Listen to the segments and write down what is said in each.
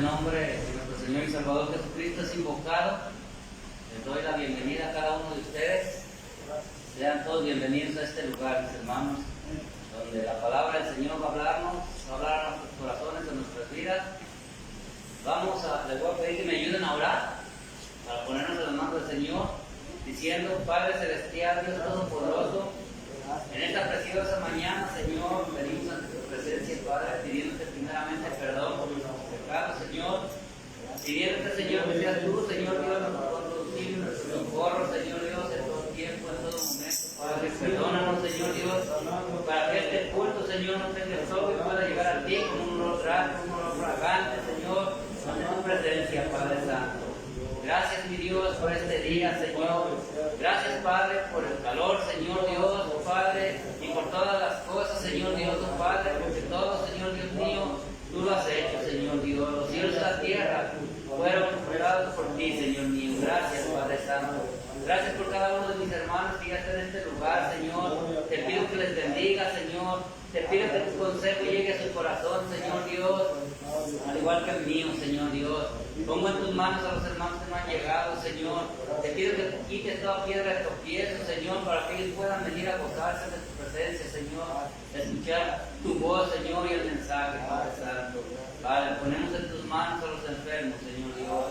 el nombre de nuestro Señor y Salvador Jesucristo es invocado, les doy la bienvenida a cada uno de ustedes. Sean todos bienvenidos a este lugar, mis hermanos, donde la palabra del Señor va a hablarnos, va a hablar a nuestros corazones, a nuestras vidas. Les voy a pedir que me ayuden a orar, para ponernos en las manos del Señor, diciendo: Padre Celestial, Dios Todopoderoso, en esta preciosa mañana, Señor, venimos ante tu presencia, Padre, pidiéndote primeramente perdón por nuestros pecados, Señor, pidiéndote, Señor, que seas tú, Señor Dios, nuestro conducir, nuestro socorro, Señor Dios, en todo tiempo, en todo momento, Padre, perdónanos, Señor Dios, para que este culto, Señor, no tenga solo y pueda llegar a ti con un olor grato, un olor fragante, Señor, ante tu presencia, Padre Santo. Gracias, mi Dios, por este día, Señor. Gracias, Padre, por el calor, Señor Dios, oh Padre, y por todas las cosas, Señor Dios, oh Padre, porque todo, Señor Dios mío, tú lo has hecho, Señor Dios. Los cielos y la tierra fueron creados por ti, Señor mío. Gracias, Padre Santo. Gracias por cada uno de mis hermanos que ya están en este lugar, Señor. Te pido que les bendiga, Señor. Te pido que tu consejo llegue a su corazón, Señor Dios, al igual que el mío, Señor Dios. Pongo en tus manos a los hermanos que no han llegado, Señor. Te pido que quites toda piedra de tropiezo, Señor, para que ellos puedan venir a gozarse de tu presencia, Señor. Escuchar tu voz, Señor, y el mensaje, Padre Santo. Padre, ponemos en tus manos a los enfermos, Señor Dios.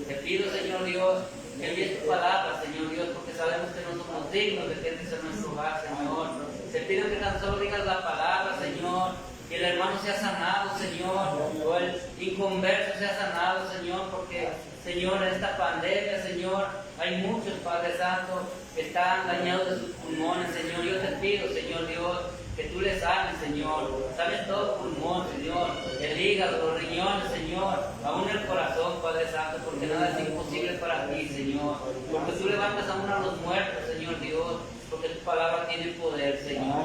Te pido, Señor Dios, que envíes tu palabra, Señor Dios, porque sabemos que no somos dignos de que entres en nuestro hogar, Señor. Te pido que tan solo digas la palabra, Señor, que el hermano sea sanado, Señor, o el inconverso sea sanado, Señor, porque, Señor, en esta pandemia, Señor, hay muchos, Padre Santo, que están dañados de sus pulmones, Señor. Yo te pido, Señor Dios, que tú les sanes, Señor. Sabes todo pulmón, Señor, el hígado, los riñones, Señor, aún el corazón, Padre Santo, porque nada es imposible para ti, Señor. Porque tú levantas aún a los muertos, Señor Dios, porque tu palabra tiene poder, Señor.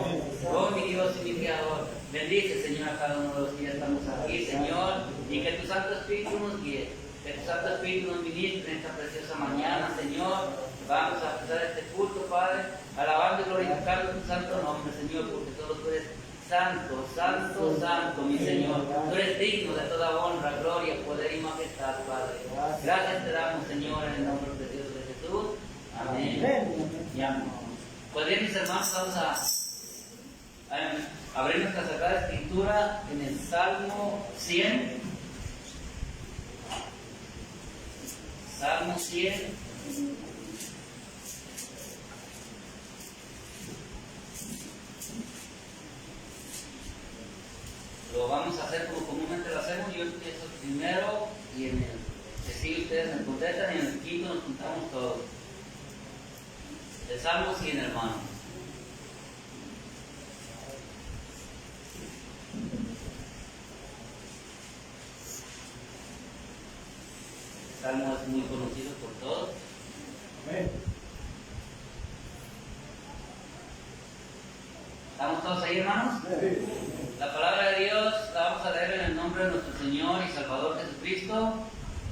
Oh, mi Dios y mi Creador, bendice, Señor, a cada uno de los que ya estamos aquí, Señor, y que tu Santo Espíritu nos guíe, que tu Santo Espíritu nos ministre en esta preciosa mañana, Señor. Vamos a empezar este culto, Padre, alabando y glorificando tu santo nombre, Señor, porque solo tú eres santo, santo, santo, mi Señor. Tú eres digno de toda honra, gloria, poder y majestad, Padre. Gracias te damos, Señor, en el nombre precioso de Jesús. Amén. Y amén. Pues bien, mis hermanos, vamos a abrir nuestra Sagrada Escritura en el Salmo 100. Salmo 100. Lo vamos a hacer como comúnmente lo hacemos. Yo empiezo primero y en el que sigue ustedes me contestan y en el quinto nos juntamos todos. El Salmo 100, hermano. El Salmo es muy conocido por todos. Amén. ¿Estamos todos ahí, hermanos? Sí. La palabra de Dios la vamos a leer en el nombre de nuestro Señor y Salvador Jesucristo,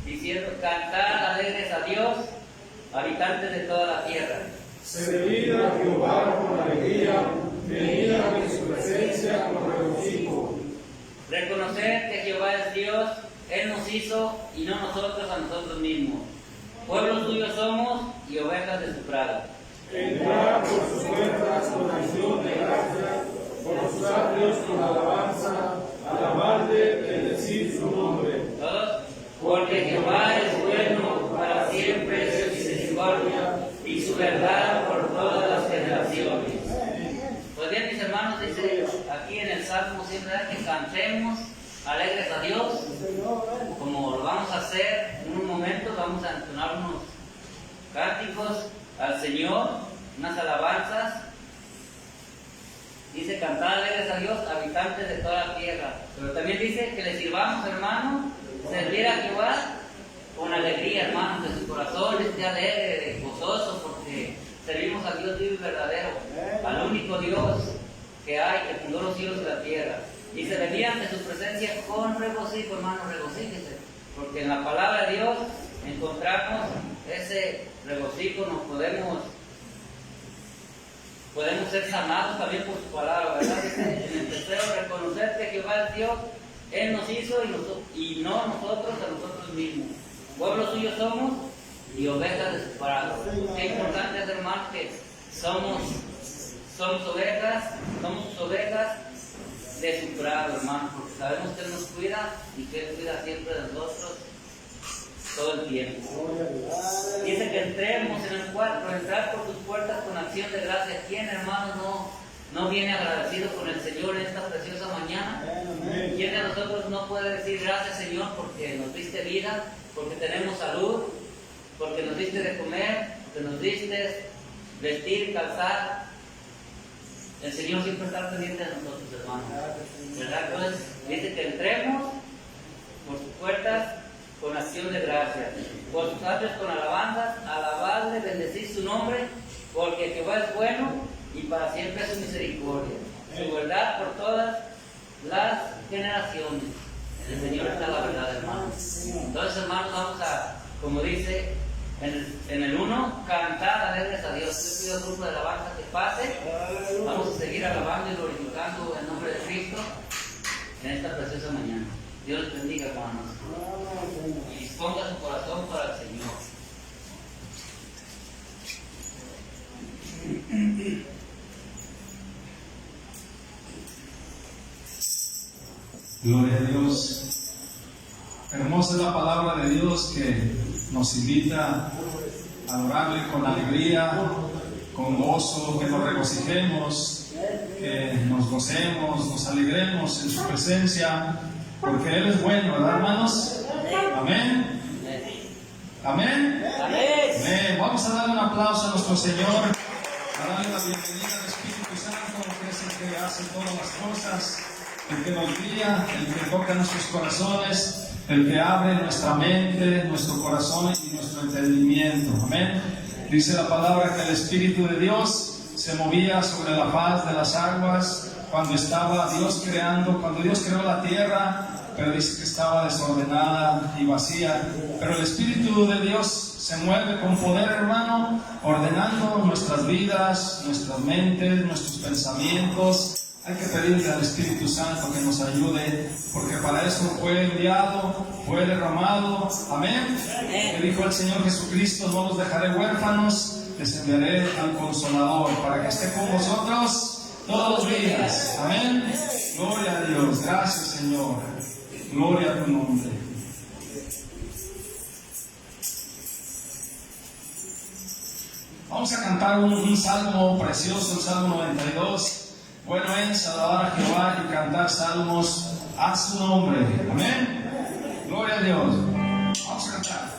diciendo: cantad alegres a Dios, habitantes de toda la tierra. Servid a Jehová con alegría, venid ante su presencia con regocijo. Reconocer que Jehová es Dios, Él nos hizo y no nosotros a nosotros mismos. Pueblo suyo somos y ovejas de su prado. Entrar por sus puertas con acción de gracias, por sus atrios con alabanza, alabarle, bendecir su nombre. ¿Todos? Porque Jehová es bueno, para siempre es su misericordia y su verdad por todas las generaciones. Pues bien, mis hermanos, dice aquí en el Salmo siempre que cantemos alegres a Dios, como lo vamos a hacer en un momento. Vamos a entonar unos cánticos al Señor, unas alabanzas. Dice: cantar alegres a Dios, habitantes de toda la tierra. Pero también dice que le sirvamos, hermano, servir a Jehová con alegría, hermanos, de su corazón esté alegre, gozoso, porque servimos al Dios vivo y verdadero, al único Dios que hay, que fundó los cielos y la tierra. Y se venía ante su presencia con regocijo, hermano, regocíjese, porque en la palabra de Dios encontramos ese regocijo. Nos podemos ser sanados también por su palabra, ¿verdad? Dice en el tercero: reconocer que Jehová es Dios, Él nos hizo y no nosotros a nosotros mismos. Pueblo suyo somos y ovejas de su prado. Qué importante es, hermano, que somos sus ovejas de su prado, hermano, porque sabemos que Él nos cuida y que Él cuida siempre de nosotros todo el tiempo. Dice que entremos en el cuarto, entrar por tus puertas con acción de gracia. ¿Quién, hermano, no viene agradecido con el Señor en esta preciosa mañana? ¿Quién de nosotros no puede decir gracias, Señor, porque nos diste vida, porque tenemos salud, porque nos diste de comer, porque nos diste vestir, calzar? El Señor siempre está pendiente de nosotros, hermanos, ¿verdad? Entonces dice que entremos por sus puertas con acción de gracia, por sus atrios con alabanzas, alabarle, bendecir su nombre, porque Jehová es bueno y para siempre es su misericordia, su verdad por todas las generaciones. En el Señor está la verdad, hermanos. Entonces, hermanos, vamos a, como dice en el 1, cantar alegres a Dios. Yo pido al grupo de alabanza que pase. Vamos a seguir alabando y glorificando el nombre de Cristo en esta preciosa mañana. Dios les bendiga, hermanos. Y disponga su corazón para el Señor. Gloria a Dios. Hermosa es la palabra de Dios que nos invita a adorarle con alegría, con gozo, que nos regocijemos, que nos gocemos, nos alegremos en su presencia, porque Él es bueno, ¿verdad, hermanos? Amén. Amén. Amén. Vamos a darle un aplauso a nuestro Señor, a darle la bienvenida al Espíritu Santo, que es el que hace todas las cosas, el que nos guía, el que toca nuestros corazones, el que abre nuestra mente, nuestro corazón y nuestro entendimiento. Amén. Dice la palabra que el Espíritu de Dios se movía sobre la faz de las aguas cuando estaba Dios creando, cuando Dios creó la tierra, pero dice que estaba desordenada y vacía. Pero el Espíritu de Dios se mueve con poder, hermano, ordenando nuestras vidas, nuestras mentes, nuestros pensamientos. Hay que pedirle al Espíritu Santo que nos ayude, porque para eso fue enviado, fue derramado. Amén. Que dijo el Señor Jesucristo: no los dejaré huérfanos, les enviaré al Consolador para que esté con vosotros todos los días. Amén. Gloria a Dios. Gracias, Señor. Gloria a tu nombre. Vamos a cantar un salmo precioso, el Salmo 92. Bueno es alabar a Jehová y cantar salmos a su nombre. Amén. Gloria a Dios. Vamos a cantar.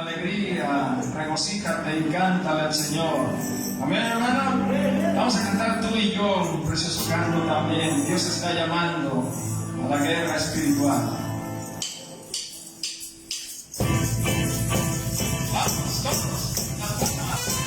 alegría, regocíjate y cántale al Señor. Amén, hermano. Vamos a cantar tú y yo un precioso canto también. Dios está llamando a la guerra espiritual. Vamos, todos, una poca más.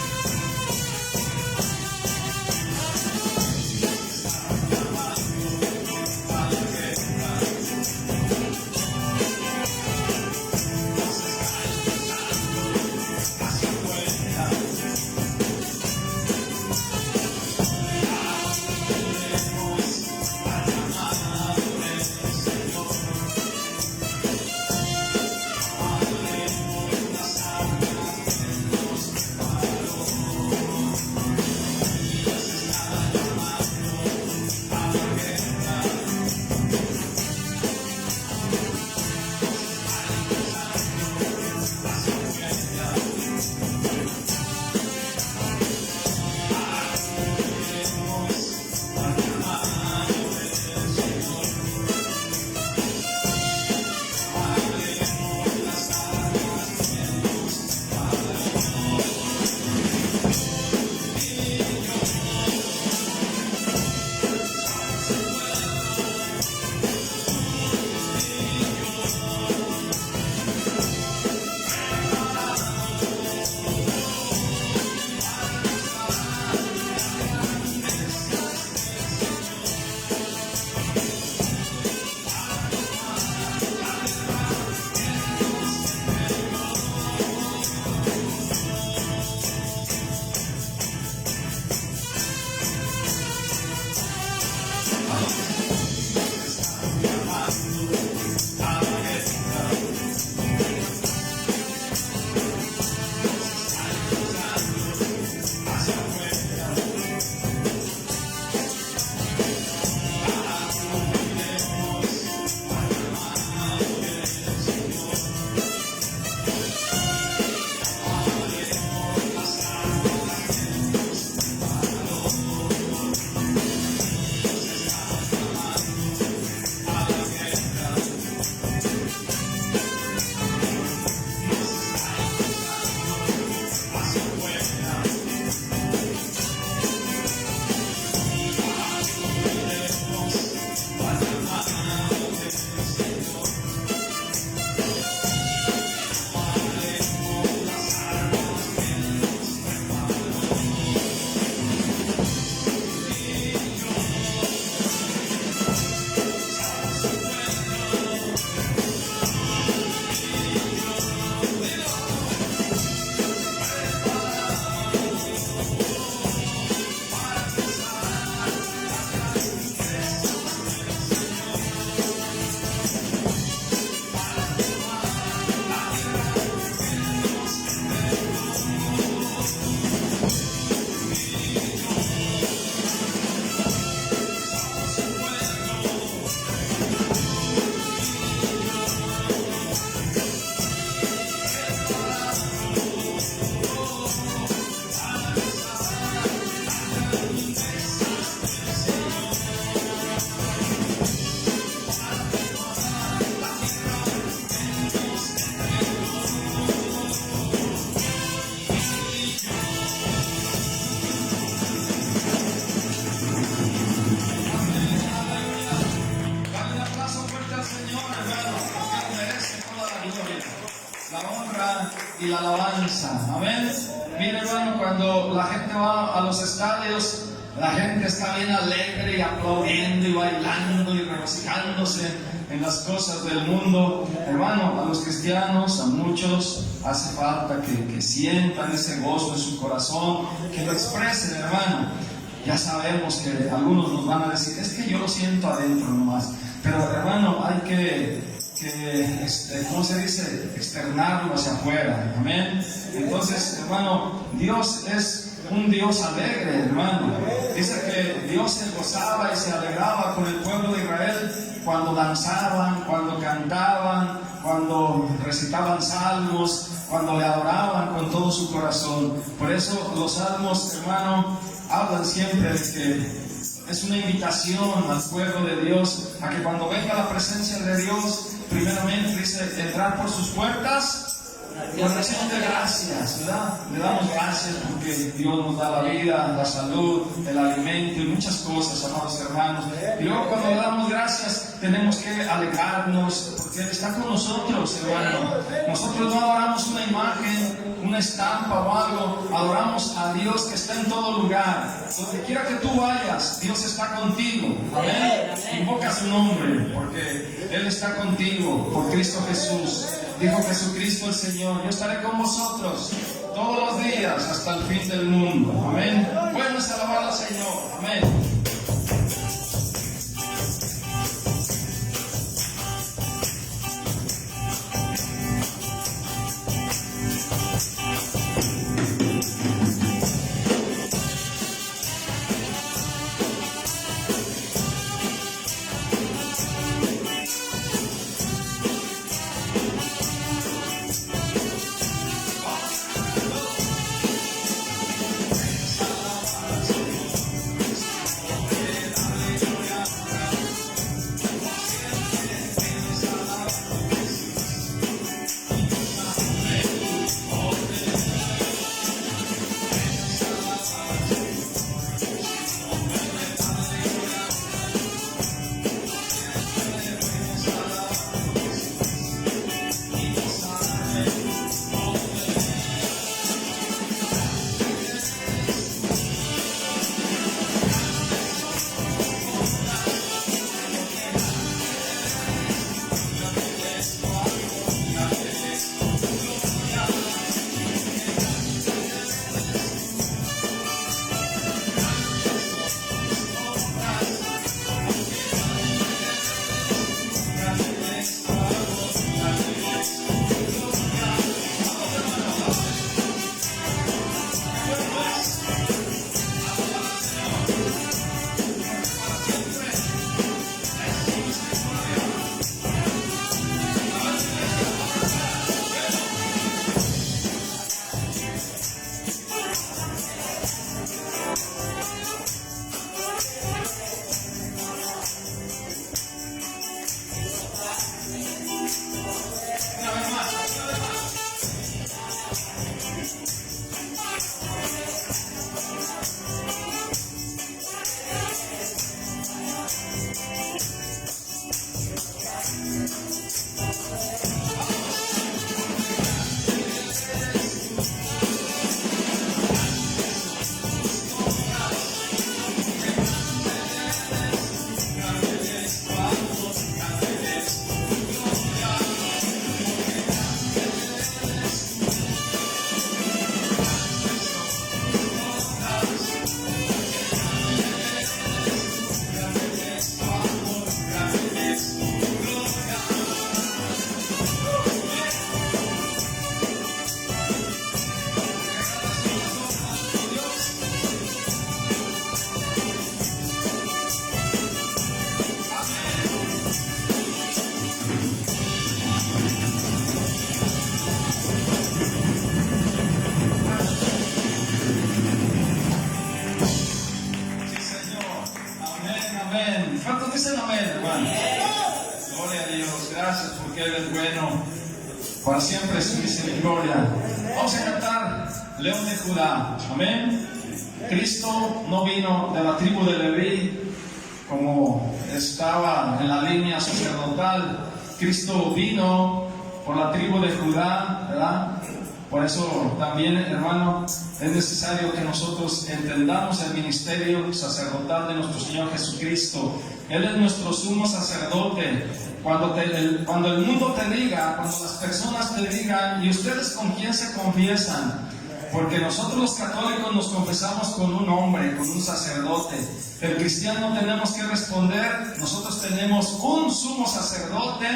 Y la alabanza, amén. Mira, hermano, cuando la gente va a los estadios, la gente está bien alegre y aplaudiendo y bailando y regocijándose en las cosas del mundo. Hermano, a los cristianos, a muchos, hace falta que sientan ese gozo en su corazón, que lo expresen, hermano. Ya sabemos que algunos nos van a decir, es que yo lo siento adentro nomás. Pero, hermano, hay que ¿cómo se dice? Externarlo hacia afuera, amén. Entonces, hermano, Dios es un Dios alegre, hermano. Dice que Dios se gozaba y se alegraba con el pueblo de Israel cuando danzaban, cuando cantaban, cuando recitaban salmos, cuando le adoraban con todo su corazón. Por eso los salmos, hermano, hablan siempre de que es una invitación al pueblo de Dios a que cuando venga la presencia de Dios, primeramente dice, entrar por sus puertas con acción de gracias, ¿verdad? Le damos gracias porque Dios nos da la vida, la salud, el alimento y muchas cosas, amados hermanos. Y luego cuando le damos gracias tenemos que alegrarnos porque Él está con nosotros, hermano. Nosotros no adoramos una imagen, una estampa o algo, adoramos a Dios que está en todo lugar. Donde quiera que tú vayas, Dios está contigo. Amén. Invoca su nombre porque Él está contigo por Cristo Jesús. Dijo Jesucristo el Señor: yo estaré con vosotros todos los días hasta el fin del mundo. Amén. Puedes alabar al Señor. Amén. ¿Cuántos dicen amén, hermano? Gloria a Dios, gracias porque Él es bueno. Para siempre es su misericordia. Vamos a cantar León de Judá. Amén. Cristo no vino de la tribu de Leví como estaba en la línea sacerdotal. Cristo vino por la tribu de Judá, ¿verdad? Por eso también, hermano, es necesario que nosotros entendamos el ministerio sacerdotal de nuestro Señor Jesucristo. Él es nuestro sumo sacerdote. Cuando el mundo te diga, cuando las personas te digan, ¿y ustedes con quién se confiesan? Porque nosotros los católicos nos confesamos con un hombre, con un sacerdote. El cristiano tenemos que responder, nosotros tenemos un sumo sacerdote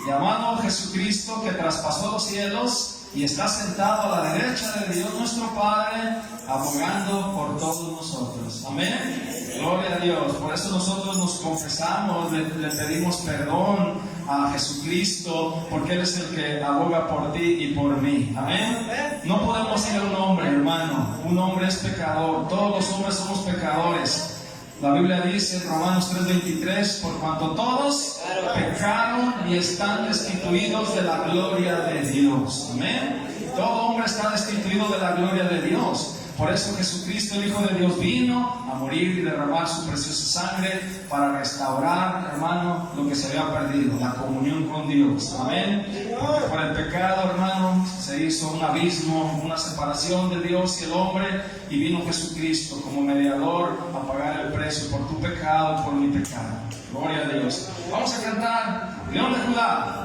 llamado Jesucristo, que traspasó los cielos y está sentado a la derecha de Dios nuestro Padre, abogando por todos nosotros. Amén. Gloria a Dios. Por eso nosotros nos confesamos, le pedimos perdón a Jesucristo, porque Él es el que aboga por ti y por mí. Amén. No podemos ir a un hombre, hermano. Un hombre es pecador. Todos los hombres somos pecadores. La Biblia dice en Romanos 3:23, por cuanto todos pecaron y están destituidos de la gloria de Dios. Amén. Todo hombre está destituido de la gloria de Dios. Por eso Jesucristo, el Hijo de Dios, vino a morir y derramar su preciosa sangre para restaurar, hermano, lo que se había perdido, la comunión con Dios. Amén. Porque por el pecado, hermano, se hizo un abismo, una separación de Dios y el hombre, y vino Jesucristo como mediador a pagar el precio por tu pecado y por mi pecado. Gloria a Dios. Vamos a cantar León de Judá.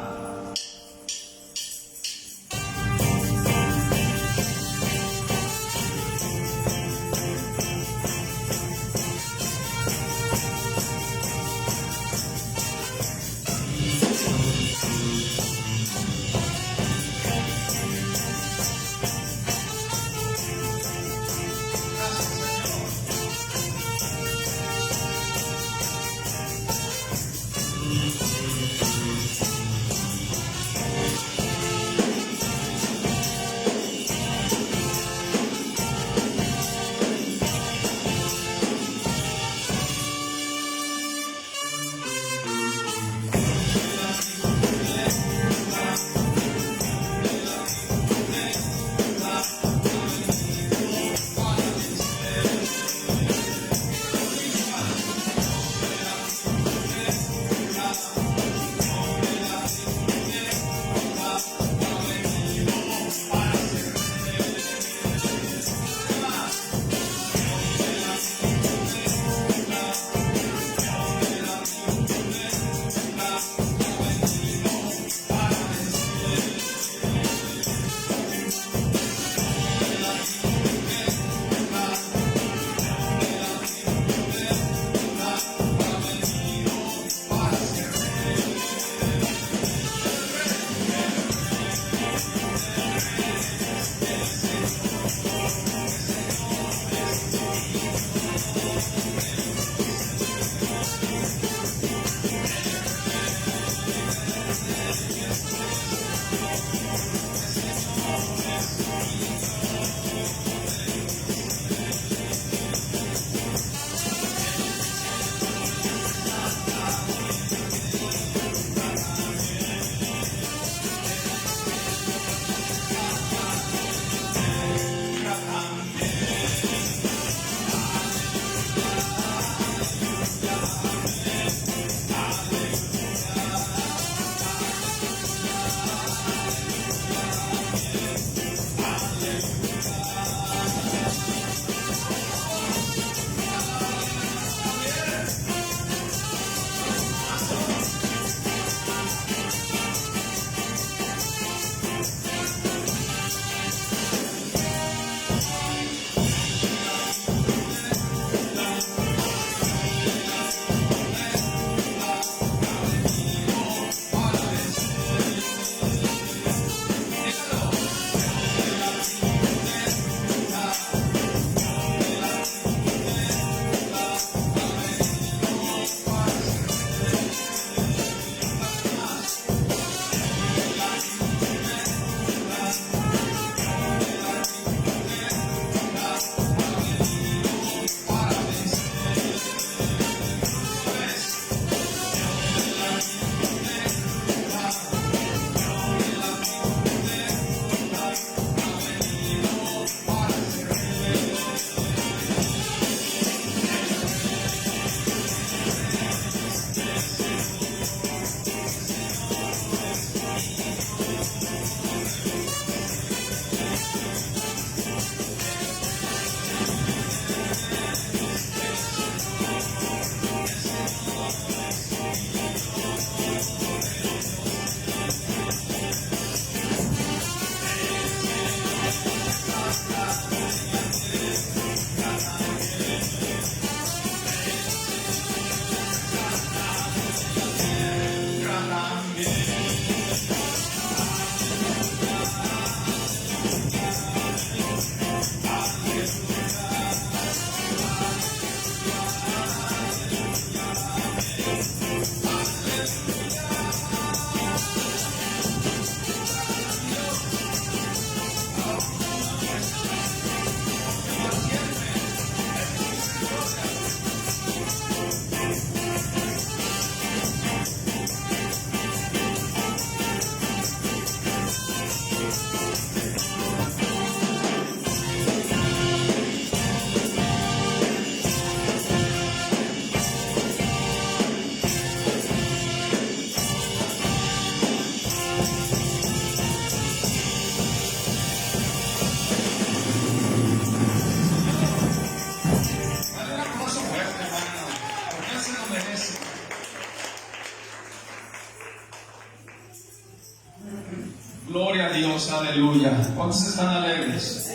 Gloria a Dios, aleluya. ¿Cuántos están alegres?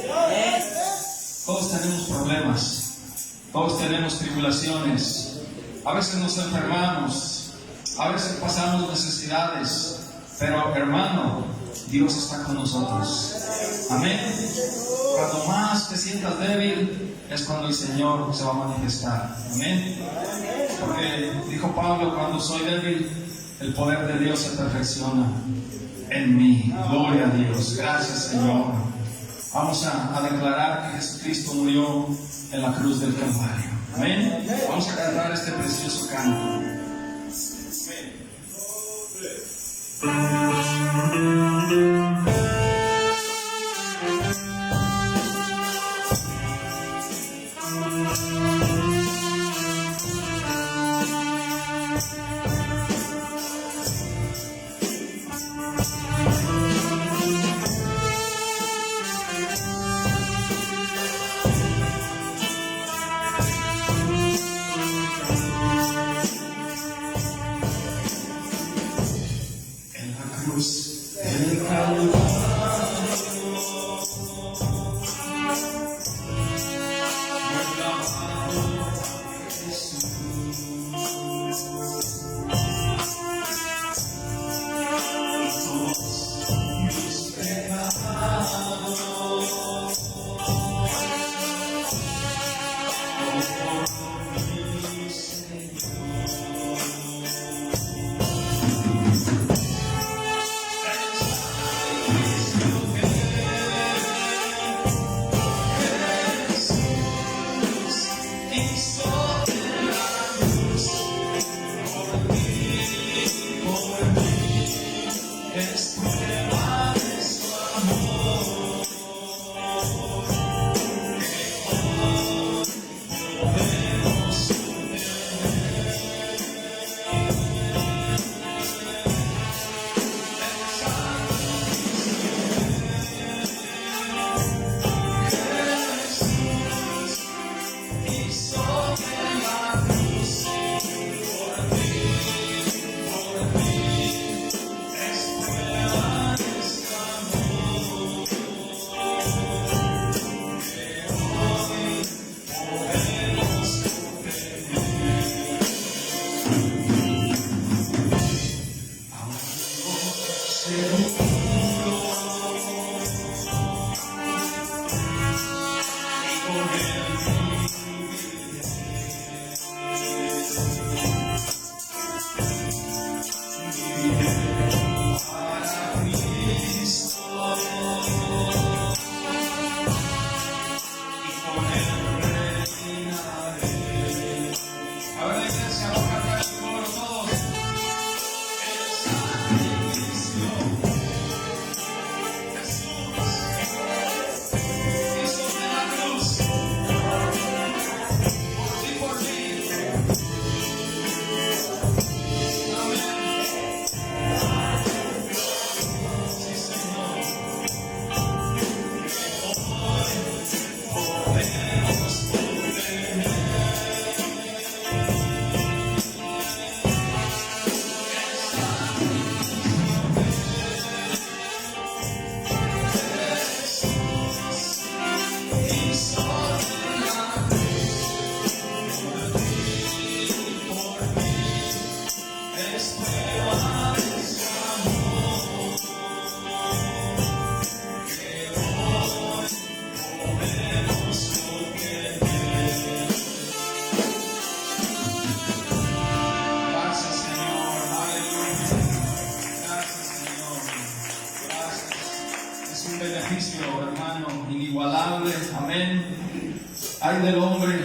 Todos tenemos problemas, todos tenemos tribulaciones, a veces nos enfermamos, a veces pasamos necesidades, pero hermano, Dios está con nosotros. Amén. Cuando más te sientas débil es cuando el Señor se va a manifestar. Amén. Porque dijo Pablo, cuando soy débil, el poder de Dios se perfecciona en mí. Gloria a Dios. Gracias, Señor. Vamos a declarar que Jesucristo murió en la cruz del Calvario. Amén. Vamos a cantar este precioso canto. Ay del hombre,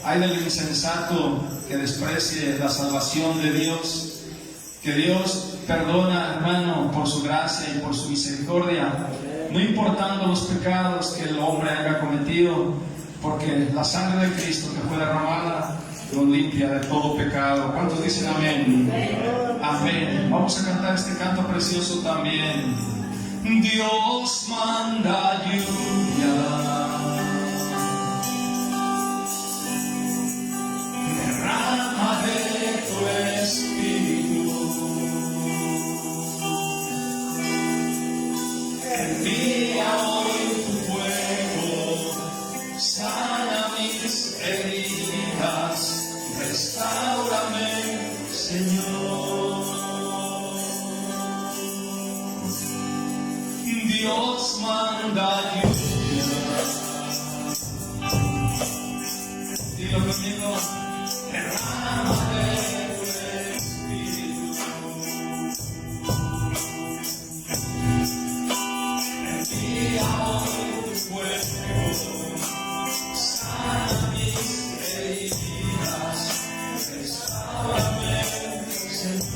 ay del insensato que desprecie la salvación de Dios. Que Dios perdona, hermano, por su gracia y por su misericordia, no importando los pecados que el hombre haya cometido, porque la sangre de Cristo que fue derramada lo limpia de todo pecado. ¿Cuántos dicen amén? Amén. Vamos a cantar este canto precioso también. Dios manda lluvia, derrama de tu espíritu, Dios manda lluvia. Dilo conmigo, derrama de tu espíritu. Envía hoy tu fuego, sana mis heridas, restáurame, Señor.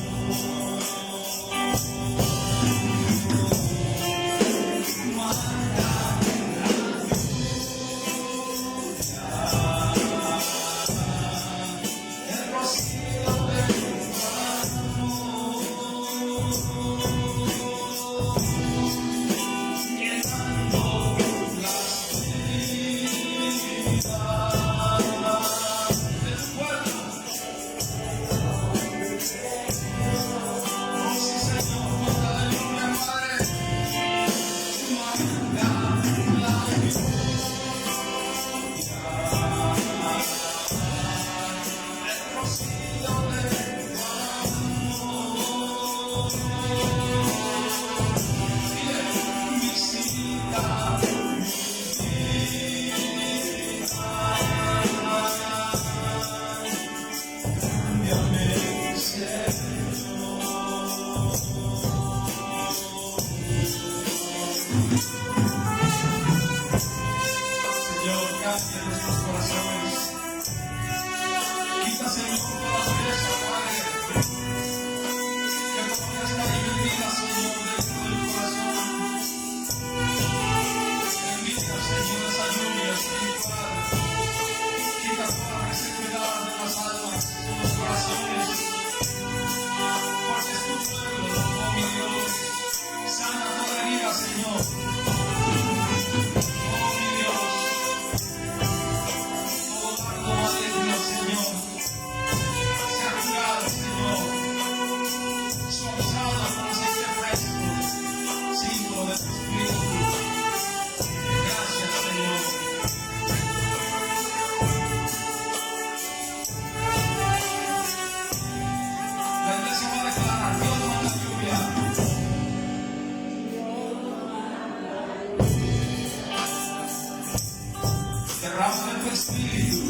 Derrama de tu espíritu.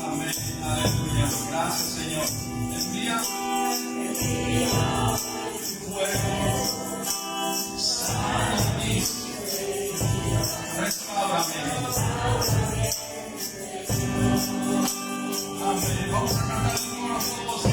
Amén, aleluya. Gracias, Señor. Envía tu fuego, sana mis heridas, restáurame. Amén. Vamos a cantar el coro todos.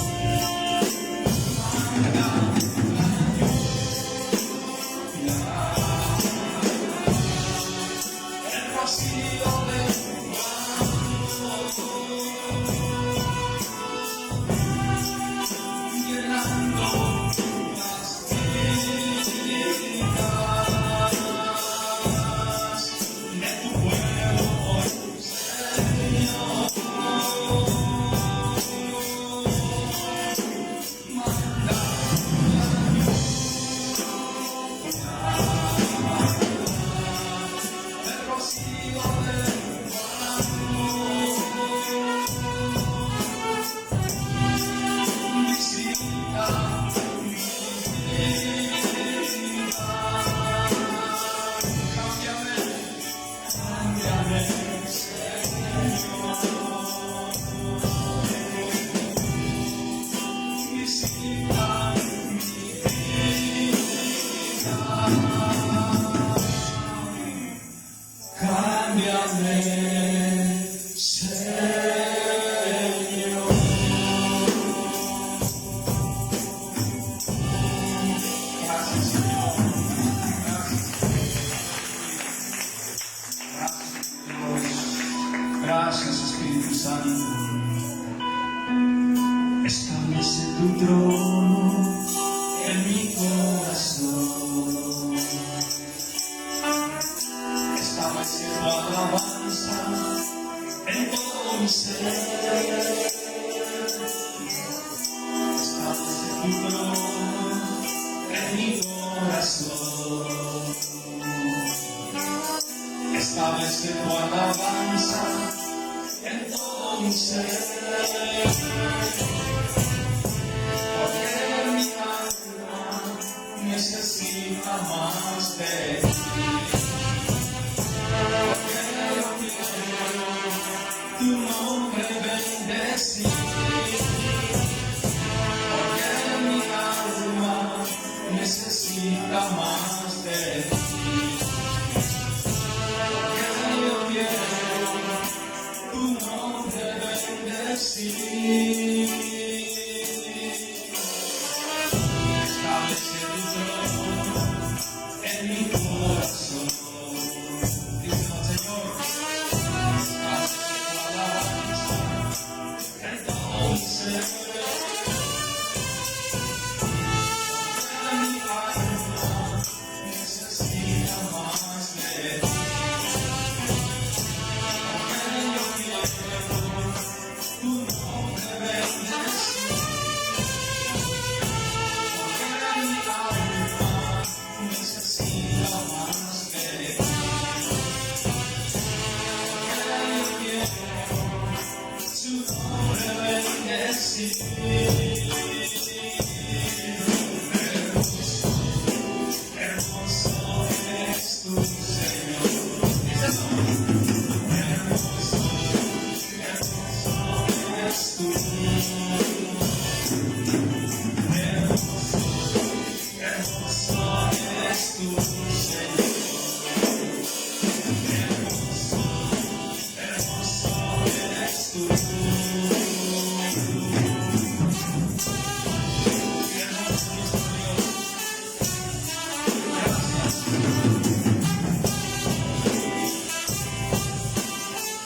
Gracias, Espíritu Santo. Establece tu trono en mi corazón. Establece tu alabanza en todo mi ser. Establece tu trono en mi corazón. Establece tu alabanza en todo mi ser. Porque Establece tu trono en mi corazón. Díselo al Señor. Hace que tu alabanza en todo mi ser. Porque mi alma necesita más de ti. Porque yo quiero tu nombre bendecir. Porque mi alma necesita más de ti. Porque yo quiero tu nombre bendecir. Hermoso eres tú, Señor. Hermoso eres tú. Hermoso eres tú, Señor. Hermoso eres tú.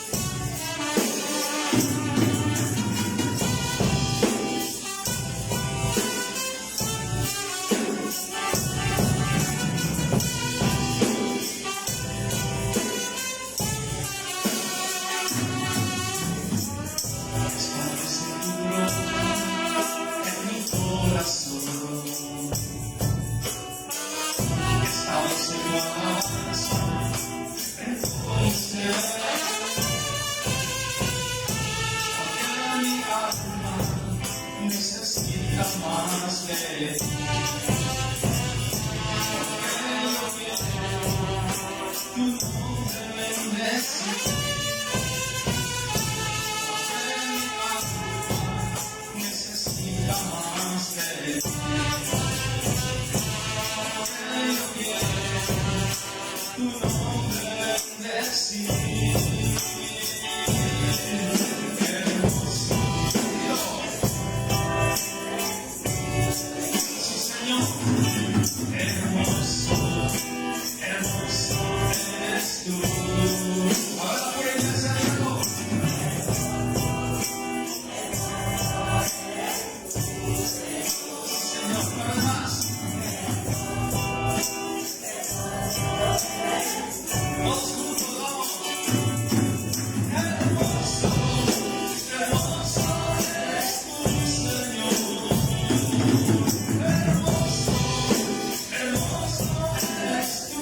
Establece tu trono en mi corazón. Establece tu alabanza en todo mi ser. Porque mi alma necesita más de ti. Porque yo quiero tu nombre bendecir. Necesita más de ti. Yo quiero tu nombre bendecir. Hermoso Dios. Sí, Señor. Hermoso, hermoso eres tú. Ahora por el desayuno. Señor, para más. Todos juntos vamos. Hermoso, hermoso eres tú, Señor. Hermoso, hermoso eres tú.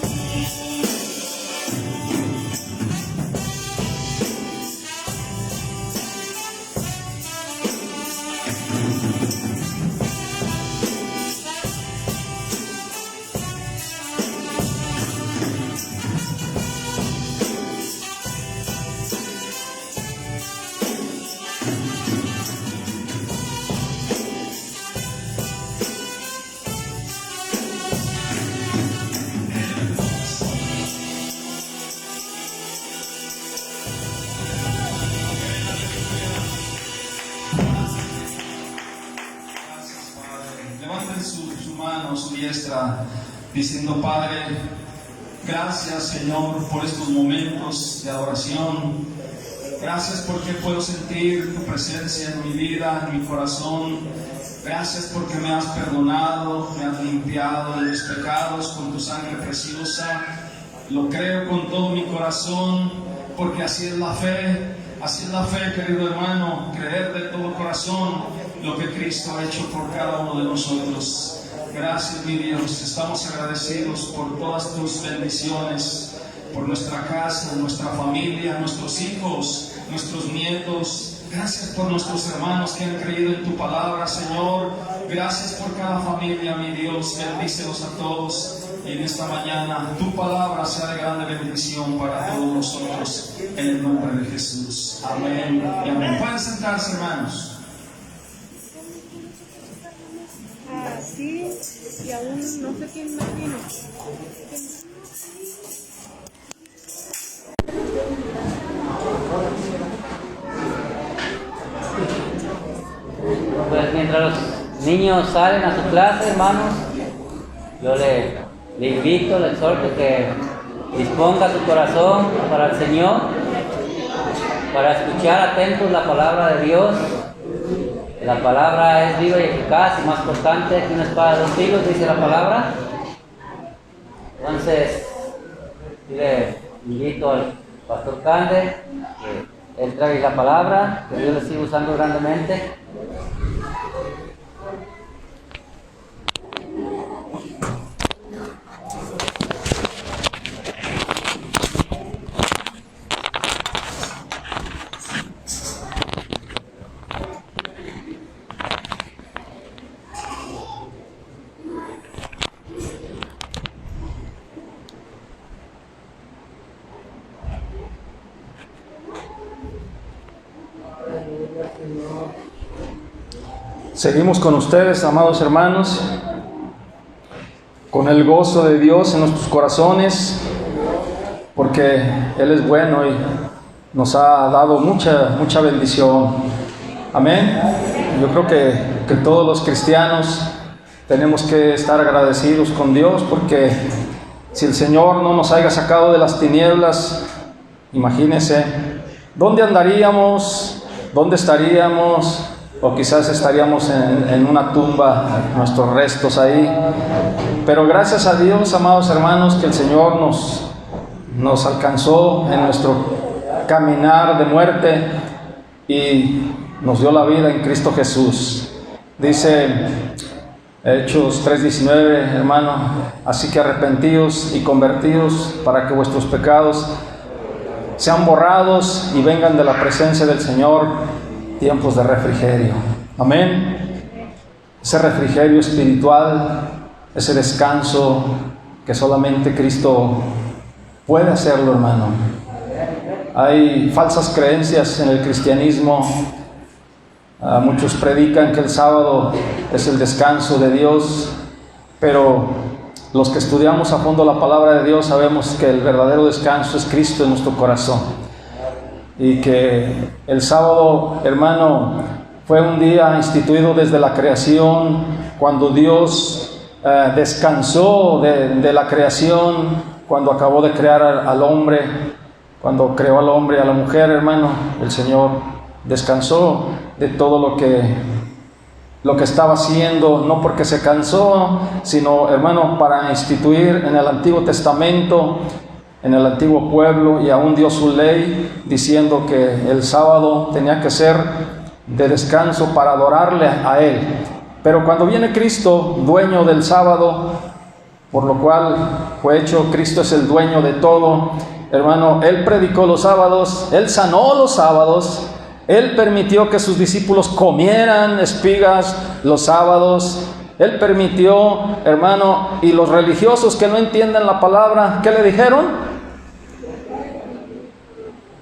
Gracias, Padre. Levanten su mano, su diestra, diciendo: Padre, gracias, Señor, por estos momentos de adoración. Gracias porque puedo sentir tu presencia en mi vida, en mi corazón. Gracias porque me has perdonado, me has limpiado de mis pecados con tu sangre preciosa. Lo creo con todo mi corazón, porque así es la fe. Así es la fe, querido hermano, creer de todo corazón lo que Cristo ha hecho por cada uno de nosotros. Gracias, mi Dios, estamos agradecidos por todas tus bendiciones, por nuestra casa, nuestra familia, nuestros hijos, nuestros nietos. Gracias por nuestros hermanos que han creído en tu palabra, Señor. Gracias por cada familia, mi Dios. Bendícelos a todos. Y en esta mañana tu palabra sea de grande bendición para todos nosotros. En el nombre de Jesús. Amén y amén. Pueden sentarse, hermanos. Sí, y aún no sé quién más vino. Pues mientras los niños salen a su clase, hermanos, yo le invito, le exhorto que disponga su corazón para el Señor, para escuchar atentos la palabra de Dios. La palabra es viva y eficaz y más cortante que una espada de 2 filos, dice la palabra. Entonces, le invito al pastor Cande que él traiga la palabra, que Dios le siga usando grandemente. Seguimos con ustedes, amados hermanos, con el gozo de Dios en nuestros corazones, porque Él es bueno y nos ha dado mucha bendición. Amén. Yo creo que todos los cristianos tenemos que estar agradecidos con Dios, porque si el Señor no nos haya sacado de las tinieblas, imagínense, ¿dónde andaríamos? ¿Dónde estaríamos? O quizás estaríamos en una tumba, nuestros restos ahí. Pero gracias a Dios, amados hermanos, que el Señor nos alcanzó en nuestro caminar de muerte y nos dio la vida en Cristo Jesús. Dice Hechos 3:19, hermano, así que arrepentíos y convertíos para que vuestros pecados sean borrados y vengan de la presencia del Señor tiempos de refrigerio. Amén. Ese refrigerio espiritual, ese descanso que solamente Cristo puede hacerlo, hermano. Hay falsas creencias en el cristianismo. Muchos predican que el sábado es el descanso de Dios, pero los que estudiamos a fondo la palabra de Dios sabemos que el verdadero descanso es Cristo en nuestro corazón. Y que el sábado, hermano, fue un día instituido desde la creación, cuando Dios descansó de la creación, cuando acabó de crear al hombre, cuando creó al hombre y a la mujer, hermano, el Señor descansó de todo lo que estaba haciendo, no porque se cansó, sino, hermano, para instituir en el Antiguo Testamento, en el antiguo pueblo, y aún dio su ley diciendo que el sábado tenía que ser de descanso para adorarle a Él. Pero cuando viene Cristo, dueño del sábado, por lo cual fue hecho, Cristo es el dueño de todo, hermano, Él predicó los sábados, Él sanó los sábados, Él permitió que sus discípulos comieran espigas los sábados. Él permitió, hermano, y los religiosos que no entienden la palabra, ¿qué le dijeron?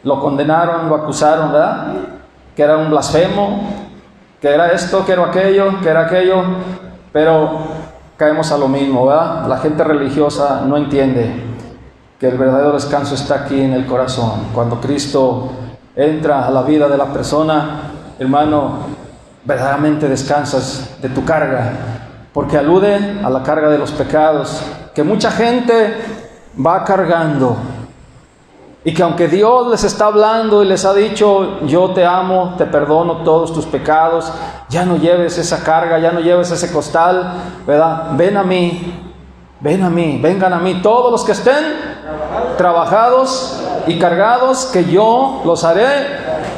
Lo condenaron, lo acusaron, ¿verdad? Que era un blasfemo, que era esto, que era aquello, pero caemos a lo mismo, ¿verdad? La gente religiosa no entiende que el verdadero descanso está aquí en el corazón. Cuando Cristo entra a la vida de la persona, hermano, verdaderamente descansas de tu carga, porque alude a la carga de los pecados que mucha gente va cargando, y que aunque Dios les está hablando y les ha dicho, yo te amo, te perdono todos tus pecados, ya no lleves esa carga, ya no lleves ese costal, ¿verdad? Vengan a mí, todos los que estén trabajados y cargados, que yo los haré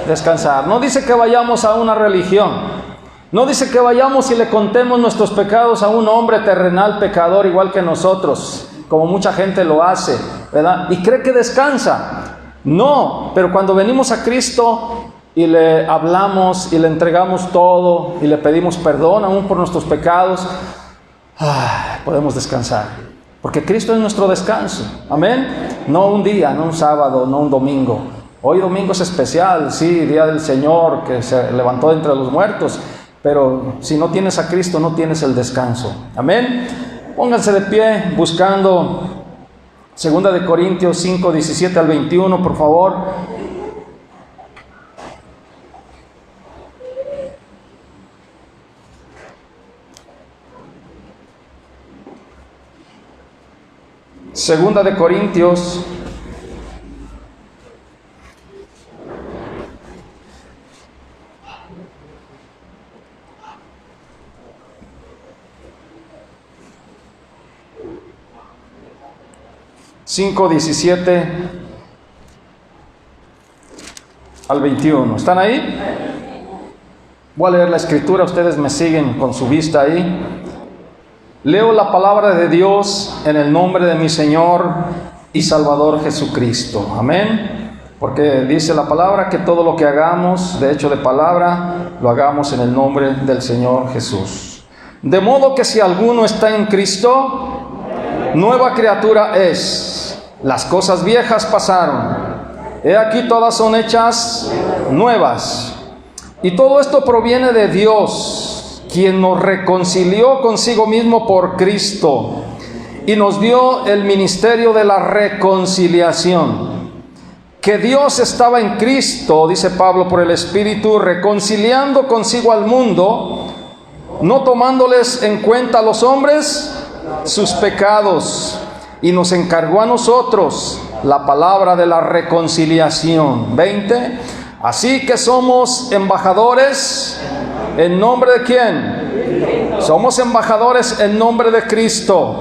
descansar. No dice que vayamos a una religión, no dice que vayamos y le contemos nuestros pecados a un hombre terrenal pecador igual que nosotros, como mucha gente lo hace, ¿verdad? Y cree que descansa. No, pero cuando venimos a Cristo y le hablamos y le entregamos todo y le pedimos perdón aún por nuestros pecados, podemos descansar, porque Cristo es nuestro descanso. Amén. No un día, no un sábado, no un domingo. Hoy domingo es especial, sí, día del Señor que se levantó de entre los muertos, pero si no tienes a Cristo no tienes el descanso. Amén. Pónganse de pie buscando 2 Corintios 5, 17 al 21, por favor. Segunda de Corintios, cinco 17 al 21. ¿Están ahí? Voy a leer la escritura, ustedes me siguen con su vista ahí. Leo la palabra de Dios en el nombre de mi Señor y Salvador Jesucristo. Amén. Porque dice la palabra que todo lo que hagamos, de hecho de palabra, lo hagamos en el nombre del Señor Jesús. De modo que si alguno está en Cristo, nueva criatura es. Las cosas viejas pasaron. He aquí todas son hechas nuevas. Y todo esto proviene de Dios, quien nos reconcilió consigo mismo por Cristo y nos dio el ministerio de la reconciliación. Que Dios estaba en Cristo, dice Pablo, por el Espíritu, reconciliando consigo al mundo, no tomándoles en cuenta a los hombres sus pecados, y nos encargó a nosotros la palabra de la reconciliación. 20. Así que somos embajadores en nombre de ¿quién? Somos embajadores en nombre de Cristo,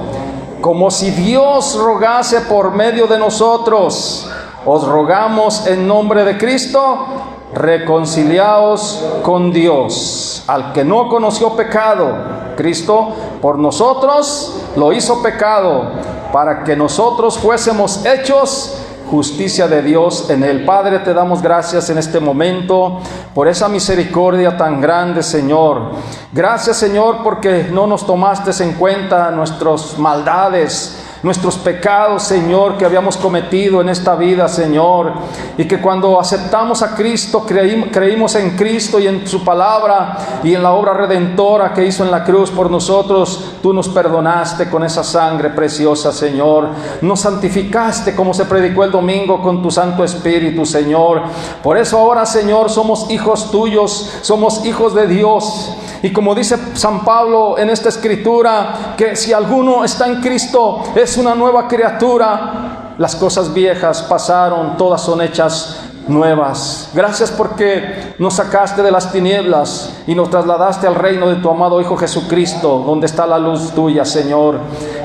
como si Dios rogase por medio de nosotros. Os rogamos en nombre de Cristo, reconciliaos con Dios. Al que no conoció pecado, Cristo por nosotros lo hizo pecado, para que nosotros fuésemos hechos justicia de Dios en él. Padre, te damos gracias en este momento por esa misericordia tan grande, Señor. Gracias, Señor, porque no nos tomaste en cuenta nuestras maldades, nuestros pecados, Señor, que habíamos cometido en esta vida, Señor, y que cuando aceptamos a Cristo, creímos en Cristo y en su palabra y en la obra redentora que hizo en la cruz por nosotros, tú nos perdonaste con esa sangre preciosa, Señor. Nos santificaste, como se predicó el domingo, con tu Santo Espíritu, Señor. Por eso ahora, Señor, somos hijos tuyos, somos hijos de Dios. Y como dice San Pablo en esta escritura, que si alguno está en Cristo, es una nueva criatura. Las cosas viejas pasaron, todas son hechas nuevas. Gracias porque nos sacaste de las tinieblas y nos trasladaste al reino de tu amado Hijo Jesucristo, donde está la luz tuya, Señor.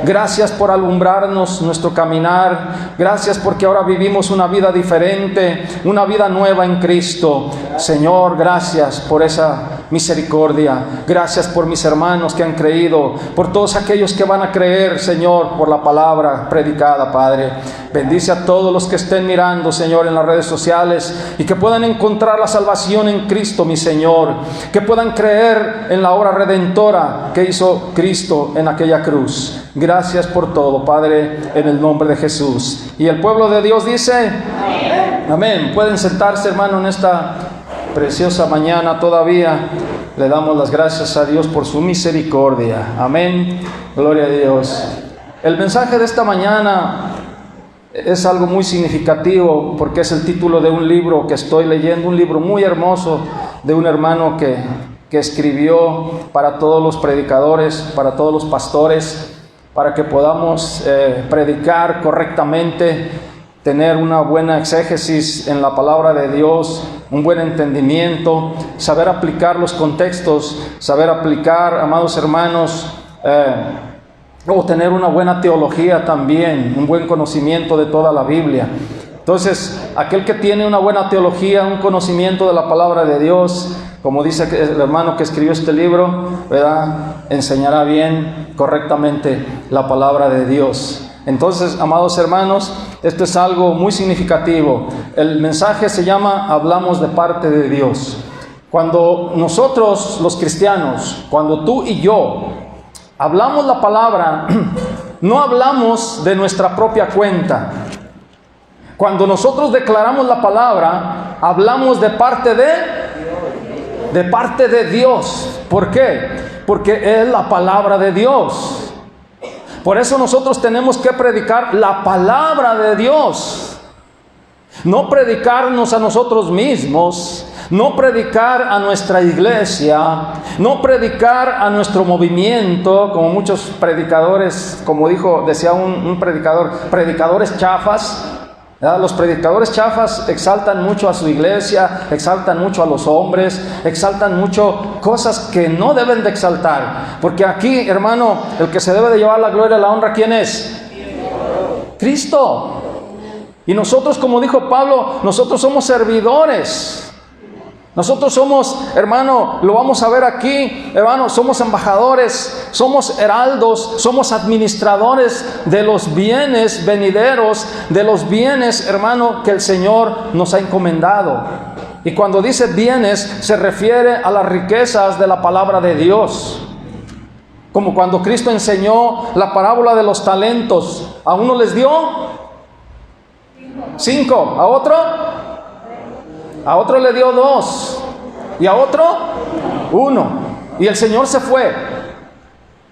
Gracias por alumbrarnos nuestro caminar. Gracias porque ahora vivimos una vida diferente, una vida nueva en Cristo. Señor, gracias por esa misericordia. Gracias por mis hermanos que han creído, por todos aquellos que van a creer, Señor, por la palabra predicada, Padre. Bendice a todos los que estén mirando, Señor, en las redes sociales, y que puedan encontrar la salvación en Cristo, mi Señor. Que puedan creer en la obra redentora que hizo Cristo en aquella cruz. Gracias por todo, Padre, en el nombre de Jesús. Y el pueblo de Dios dice: amén. Amén. Pueden sentarse, hermano, en esta preciosa mañana todavía. Le damos las gracias a Dios por su misericordia. Amén. Gloria a Dios. El mensaje de esta mañana es algo muy significativo porque es el título de un libro que estoy leyendo, un libro muy hermoso de un hermano que escribió para todos los predicadores, para todos los pastores, para que podamos predicar correctamente, tener una buena exégesis en la palabra de Dios, un buen entendimiento, saber aplicar los contextos, saber aplicar, amados hermanos, o tener una buena teología también, un buen conocimiento de toda la Biblia. Entonces, aquel que tiene una buena teología, un conocimiento de la palabra de Dios, como dice el hermano que escribió este libro, ¿verdad?, enseñará bien, correctamente la palabra de Dios. Entonces, amados hermanos, esto es algo muy significativo. El mensaje se llama Hablamos de parte de Dios. Cuando nosotros, los cristianos, cuando tú y yo hablamos la palabra, no hablamos de nuestra propia cuenta. Cuando nosotros declaramos la palabra, hablamos de parte de Dios. ¿Por qué? Porque es la palabra de Dios. Por eso nosotros tenemos que predicar la palabra de Dios. No predicarnos a nosotros mismos, no predicar a nuestra iglesia, no predicar a nuestro movimiento, como muchos predicadores, como decía un predicador, predicadores chafas. Los predicadores chafas exaltan mucho a su iglesia, exaltan mucho a los hombres, exaltan mucho cosas que no deben de exaltar. Porque aquí, hermano, el que se debe de llevar la gloria y la honra, ¿quién es? Cristo. Y nosotros, como dijo Pablo, nosotros somos servidores. Nosotros somos, hermano, lo vamos a ver aquí, hermano, somos embajadores, somos heraldos, somos administradores de los bienes venideros, de los bienes, hermano, que el Señor nos ha encomendado. Y cuando dice bienes, se refiere a las riquezas de la palabra de Dios. Como cuando Cristo enseñó la parábola de los talentos. A uno les dio 5, a otro le dio 2 y a otro 1. Y el Señor se fue.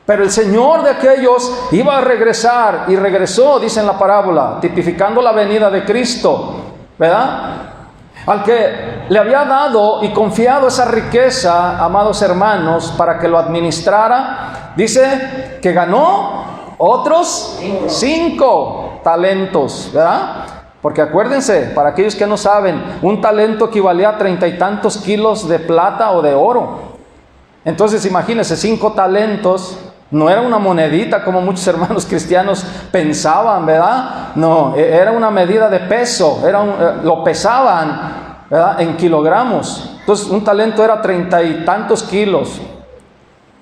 Pero el Señor de aquellos iba a regresar y regresó, dice en la parábola, tipificando la venida de Cristo, ¿verdad? Al que le había dado y confiado esa riqueza, amados hermanos, para que lo administrara, dice que ganó otros 5 talentos, ¿verdad? Porque acuérdense, para aquellos que no saben, un talento equivalía a 30 y tantos kilos de plata o de oro. Entonces imagínense, 5 talentos, no era una monedita como muchos hermanos cristianos pensaban, ¿verdad? No, era una medida de peso, lo pesaban, ¿verdad? En kilogramos. Entonces un talento era 30 y tantos kilos.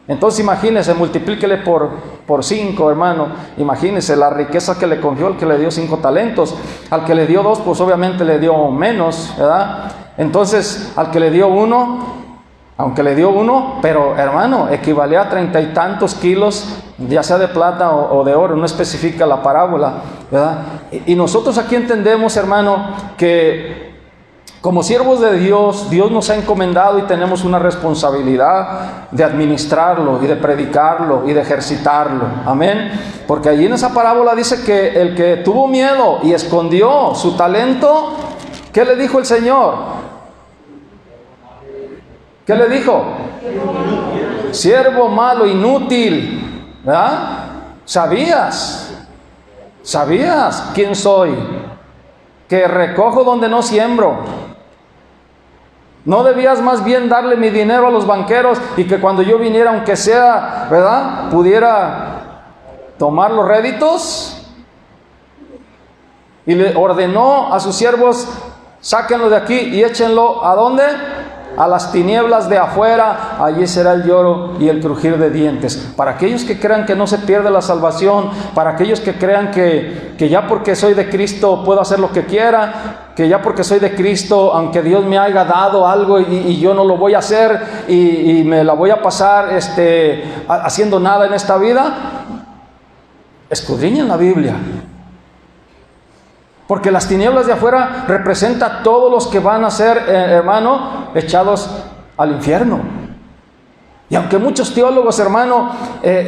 Entonces imagínense, multiplíquele por 5, hermano. Imagínense la riqueza que le confió al que le dio 5 talentos. Al que le dio 2, pues obviamente le dio menos, ¿verdad? Entonces, al que le dio 1, aunque le dio 1, pero hermano, equivalía a 30 y tantos kilos, ya sea de plata o de oro, no especifica la parábola, ¿verdad? Y nosotros aquí entendemos, hermano, que como siervos de Dios, Dios nos ha encomendado y tenemos una responsabilidad de administrarlo y de predicarlo y de ejercitarlo. Amén. Porque allí en esa parábola dice que el que tuvo miedo y escondió su talento, ¿qué le dijo el Señor? ¿Qué le dijo? Siervo malo, inútil, ¿verdad? ¿Sabías quién soy? Que recojo donde no siembro. ¿No debías más bien darle mi dinero a los banqueros y que cuando yo viniera, aunque sea, ¿verdad?, pudiera tomar los réditos? Y le ordenó a sus siervos, sáquenlo de aquí y échenlo, ¿a dónde? A las tinieblas de afuera, allí será el lloro y el crujir de dientes. Para aquellos que crean que no se pierde la salvación, para aquellos que crean que ya porque soy de Cristo puedo hacer lo que quiera, que ya porque soy de Cristo, aunque Dios me haya dado algo y yo no lo voy a hacer y me la voy a pasar haciendo nada en esta vida, escudriñen la Biblia. Porque las tinieblas de afuera representan a todos los que van a ser, hermano, echados al infierno. Y aunque muchos teólogos, hermano,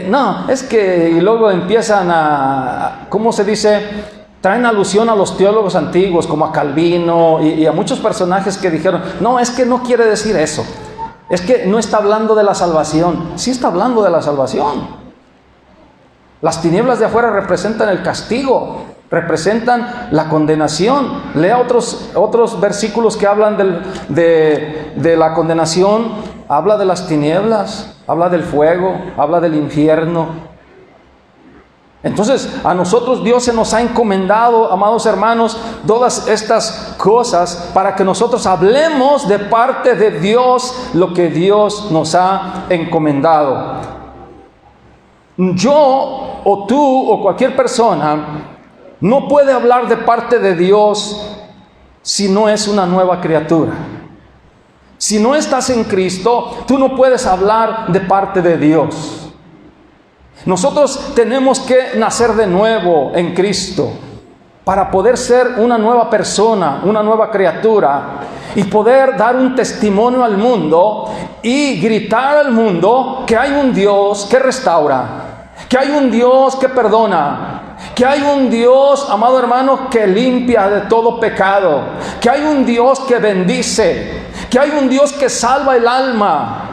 no, es que y luego empiezan ¿cómo se dice? Traen alusión a los teólogos antiguos, como a Calvino y a muchos personajes que dijeron, no, es que no quiere decir eso. Es que no está hablando de la salvación. Sí está hablando de la salvación. Las tinieblas de afuera representan el castigo, representan la condenación. Lea otros versículos que hablan de la condenación. Habla de las tinieblas, habla del fuego, habla del infierno. Entonces, a nosotros Dios se nos ha encomendado, amados hermanos, todas estas cosas para que nosotros hablemos de parte de Dios lo que Dios nos ha encomendado. Yo o tú o cualquier persona no puede hablar de parte de Dios si no es una nueva criatura. Si no estás en Cristo, tú no puedes hablar de parte de Dios. Nosotros tenemos que nacer de nuevo en Cristo para poder ser una nueva persona, una nueva criatura y poder dar un testimonio al mundo y gritar al mundo que hay un Dios que restaura, que hay un Dios que perdona, que hay un Dios, amado hermano, que limpia de todo pecado, que hay un Dios que bendice, que hay un Dios que salva el alma.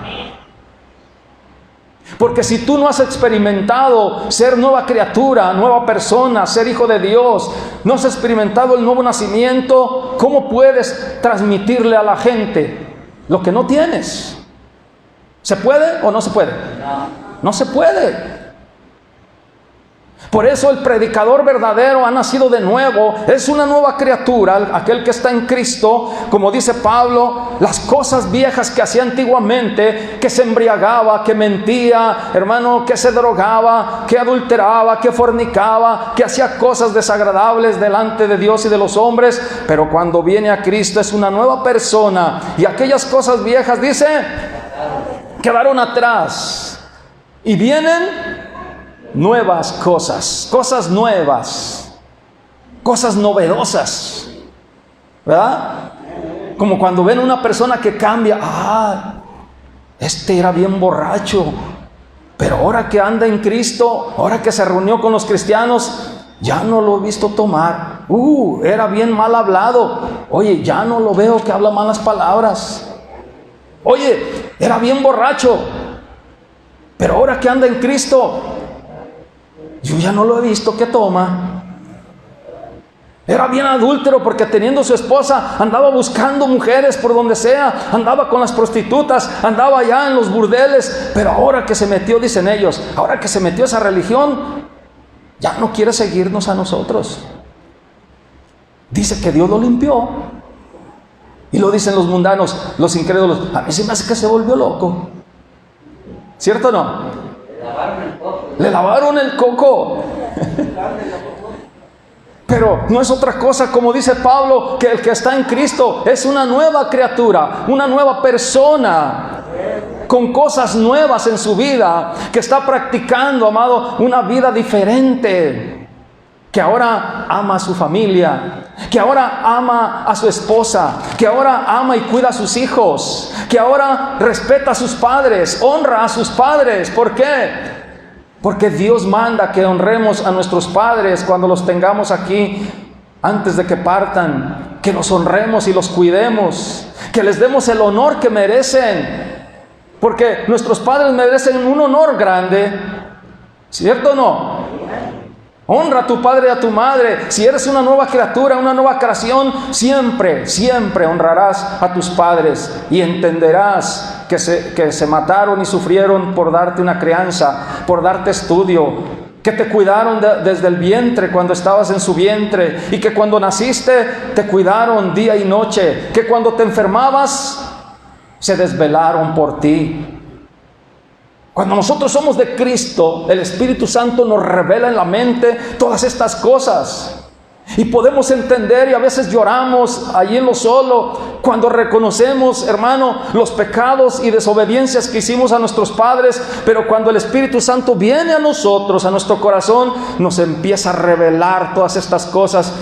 Porque si tú no has experimentado ser nueva criatura, nueva persona, ser hijo de Dios, no has experimentado el nuevo nacimiento, ¿cómo puedes transmitirle a la gente lo que no tienes? ¿Se puede o no se puede? No se puede. Por eso el predicador verdadero ha nacido de nuevo, es una nueva criatura, aquel que está en Cristo. Como dice Pablo, las cosas viejas que hacía antiguamente, que se embriagaba, que mentía, hermano, que se drogaba, que adulteraba, que fornicaba, que hacía cosas desagradables delante de Dios y de los hombres, pero cuando viene a Cristo es una nueva persona, y aquellas cosas viejas, dice, quedaron atrás, y vienen nuevas cosas, cosas nuevas, cosas novedosas, ¿verdad? Como cuando ven a una persona que cambia, este era bien borracho, pero ahora que anda en Cristo, ahora que se reunió con los cristianos, ya no lo he visto tomar. Era bien mal hablado, oye, ya no lo veo que habla malas palabras. Oye, era bien borracho, pero ahora que anda en Cristo, yo ya no lo he visto que toma. Era bien adúltero porque teniendo su esposa andaba buscando mujeres por donde sea, andaba con las prostitutas, andaba allá en los burdeles, pero ahora que se metió, dicen ellos, ahora que se metió esa religión, ya no quiere seguirnos a nosotros. Dice que Dios lo limpió. Y lo dicen los mundanos, los incrédulos, a mí se me hace que se volvió loco. ¿Cierto o no? Le lavaron el coco. Pero no es otra cosa, como dice Pablo, que el que está en Cristo es una nueva criatura, una nueva persona, con cosas nuevas en su vida, que está practicando, amado, una vida diferente, que ahora ama a su familia, que ahora ama a su esposa, que ahora ama y cuida a sus hijos, que ahora respeta a sus padres, honra a sus padres. ¿Por qué? Porque Dios manda que honremos a nuestros padres cuando los tengamos aquí, antes de que partan, que los honremos y los cuidemos, que les demos el honor que merecen, porque nuestros padres merecen un honor grande, ¿cierto o no? Honra a tu padre y a tu madre. Si eres una nueva criatura, una nueva creación, siempre, siempre honrarás a tus padres y entenderás que se mataron y sufrieron por darte una crianza, por darte estudio, que te cuidaron desde el vientre cuando estabas en su vientre, y que cuando naciste te cuidaron día y noche, que cuando te enfermabas se desvelaron por ti. Cuando nosotros somos de Cristo, el Espíritu Santo nos revela en la mente todas estas cosas. Y podemos entender, y a veces lloramos allí en lo solo, cuando reconocemos, hermano, los pecados y desobediencias que hicimos a nuestros padres. Pero cuando el Espíritu Santo viene a nosotros, a nuestro corazón, nos empieza a revelar todas estas cosas.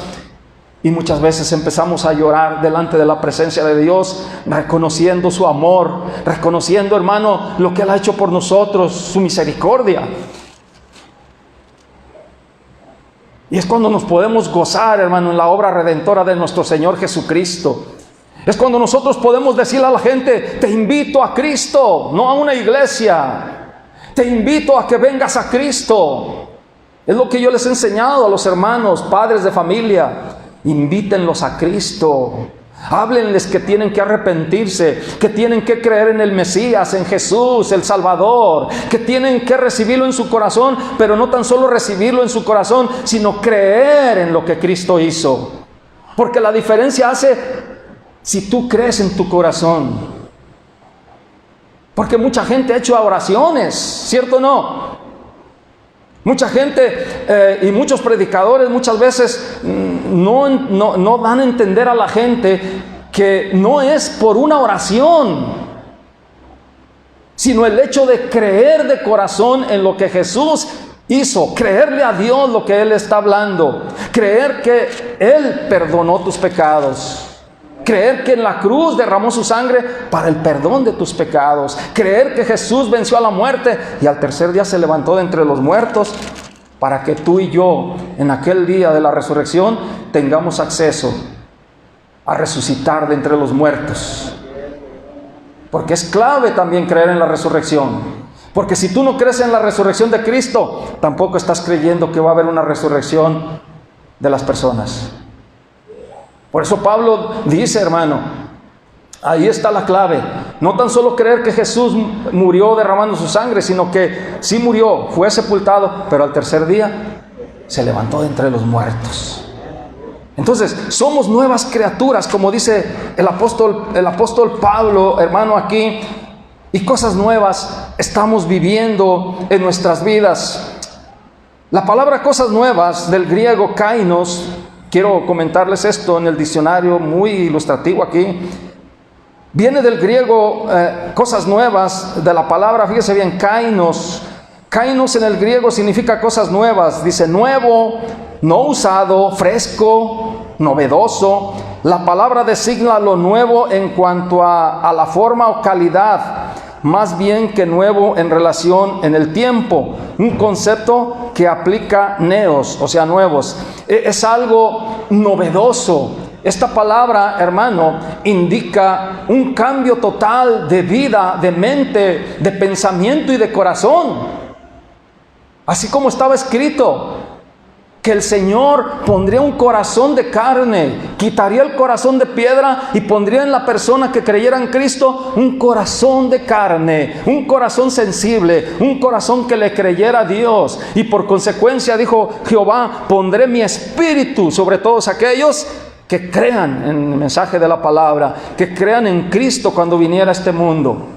Y muchas veces empezamos a llorar delante de la presencia de Dios, reconociendo su amor, reconociendo, hermano, lo que Él ha hecho por nosotros, su misericordia. Y es cuando nos podemos gozar, hermano, en la obra redentora de nuestro Señor Jesucristo. Es cuando nosotros podemos decirle a la gente, te invito a Cristo, no a una iglesia. Te invito a que vengas a Cristo. Es lo que yo les he enseñado a los hermanos, padres de familia. Invítenlos a Cristo. Háblenles que tienen que arrepentirse, que tienen que creer en el Mesías, en Jesús, el Salvador, que tienen que recibirlo en su corazón, pero no tan solo recibirlo en su corazón, sino creer en lo que Cristo hizo. Porque la diferencia hace si tú crees en tu corazón. Porque mucha gente ha hecho oraciones, ¿cierto o no? Mucha gente y muchos predicadores muchas veces no dan a entender a la gente que no es por una oración, sino el hecho de creer de corazón en lo que Jesús hizo, creerle a Dios lo que Él está hablando, creer que Él perdonó tus pecados. Creer que en la cruz derramó su sangre para el perdón de tus pecados. Creer que Jesús venció a la muerte y al tercer día se levantó de entre los muertos, para que tú y yo en aquel día de la resurrección tengamos acceso a resucitar de entre los muertos. Porque es clave también creer en la resurrección. Porque si tú no crees en la resurrección de Cristo, tampoco estás creyendo que va a haber una resurrección de las personas. Por eso Pablo dice, hermano, ahí está la clave. No tan solo creer que Jesús murió derramando su sangre, sino que sí murió, fue sepultado, pero al tercer día se levantó de entre los muertos. Entonces, somos nuevas criaturas, como dice el apóstol Pablo, hermano, aquí. Y cosas nuevas estamos viviendo en nuestras vidas. La palabra cosas nuevas, del griego kainos, quiero comentarles esto en el diccionario, muy ilustrativo aquí. Viene del griego cosas nuevas, de la palabra, fíjese bien, kainos. Kainos en el griego significa cosas nuevas. Dice nuevo, no usado, fresco, novedoso. La palabra designa lo nuevo en cuanto a la forma o calidad, más bien que nuevo en relación en el tiempo. Un concepto que aplica neos, o sea, nuevos. Es algo novedoso. Esta palabra, hermano, indica un cambio total de vida, de mente, de pensamiento y de corazón. Así como estaba escrito, que el Señor pondría un corazón de carne, quitaría el corazón de piedra y pondría en la persona que creyera en Cristo un corazón de carne, un corazón sensible, un corazón que le creyera a Dios. Y por consecuencia dijo Jehová, pondré mi espíritu sobre todos aquellos que crean en el mensaje de la palabra, que crean en Cristo cuando viniera a este mundo.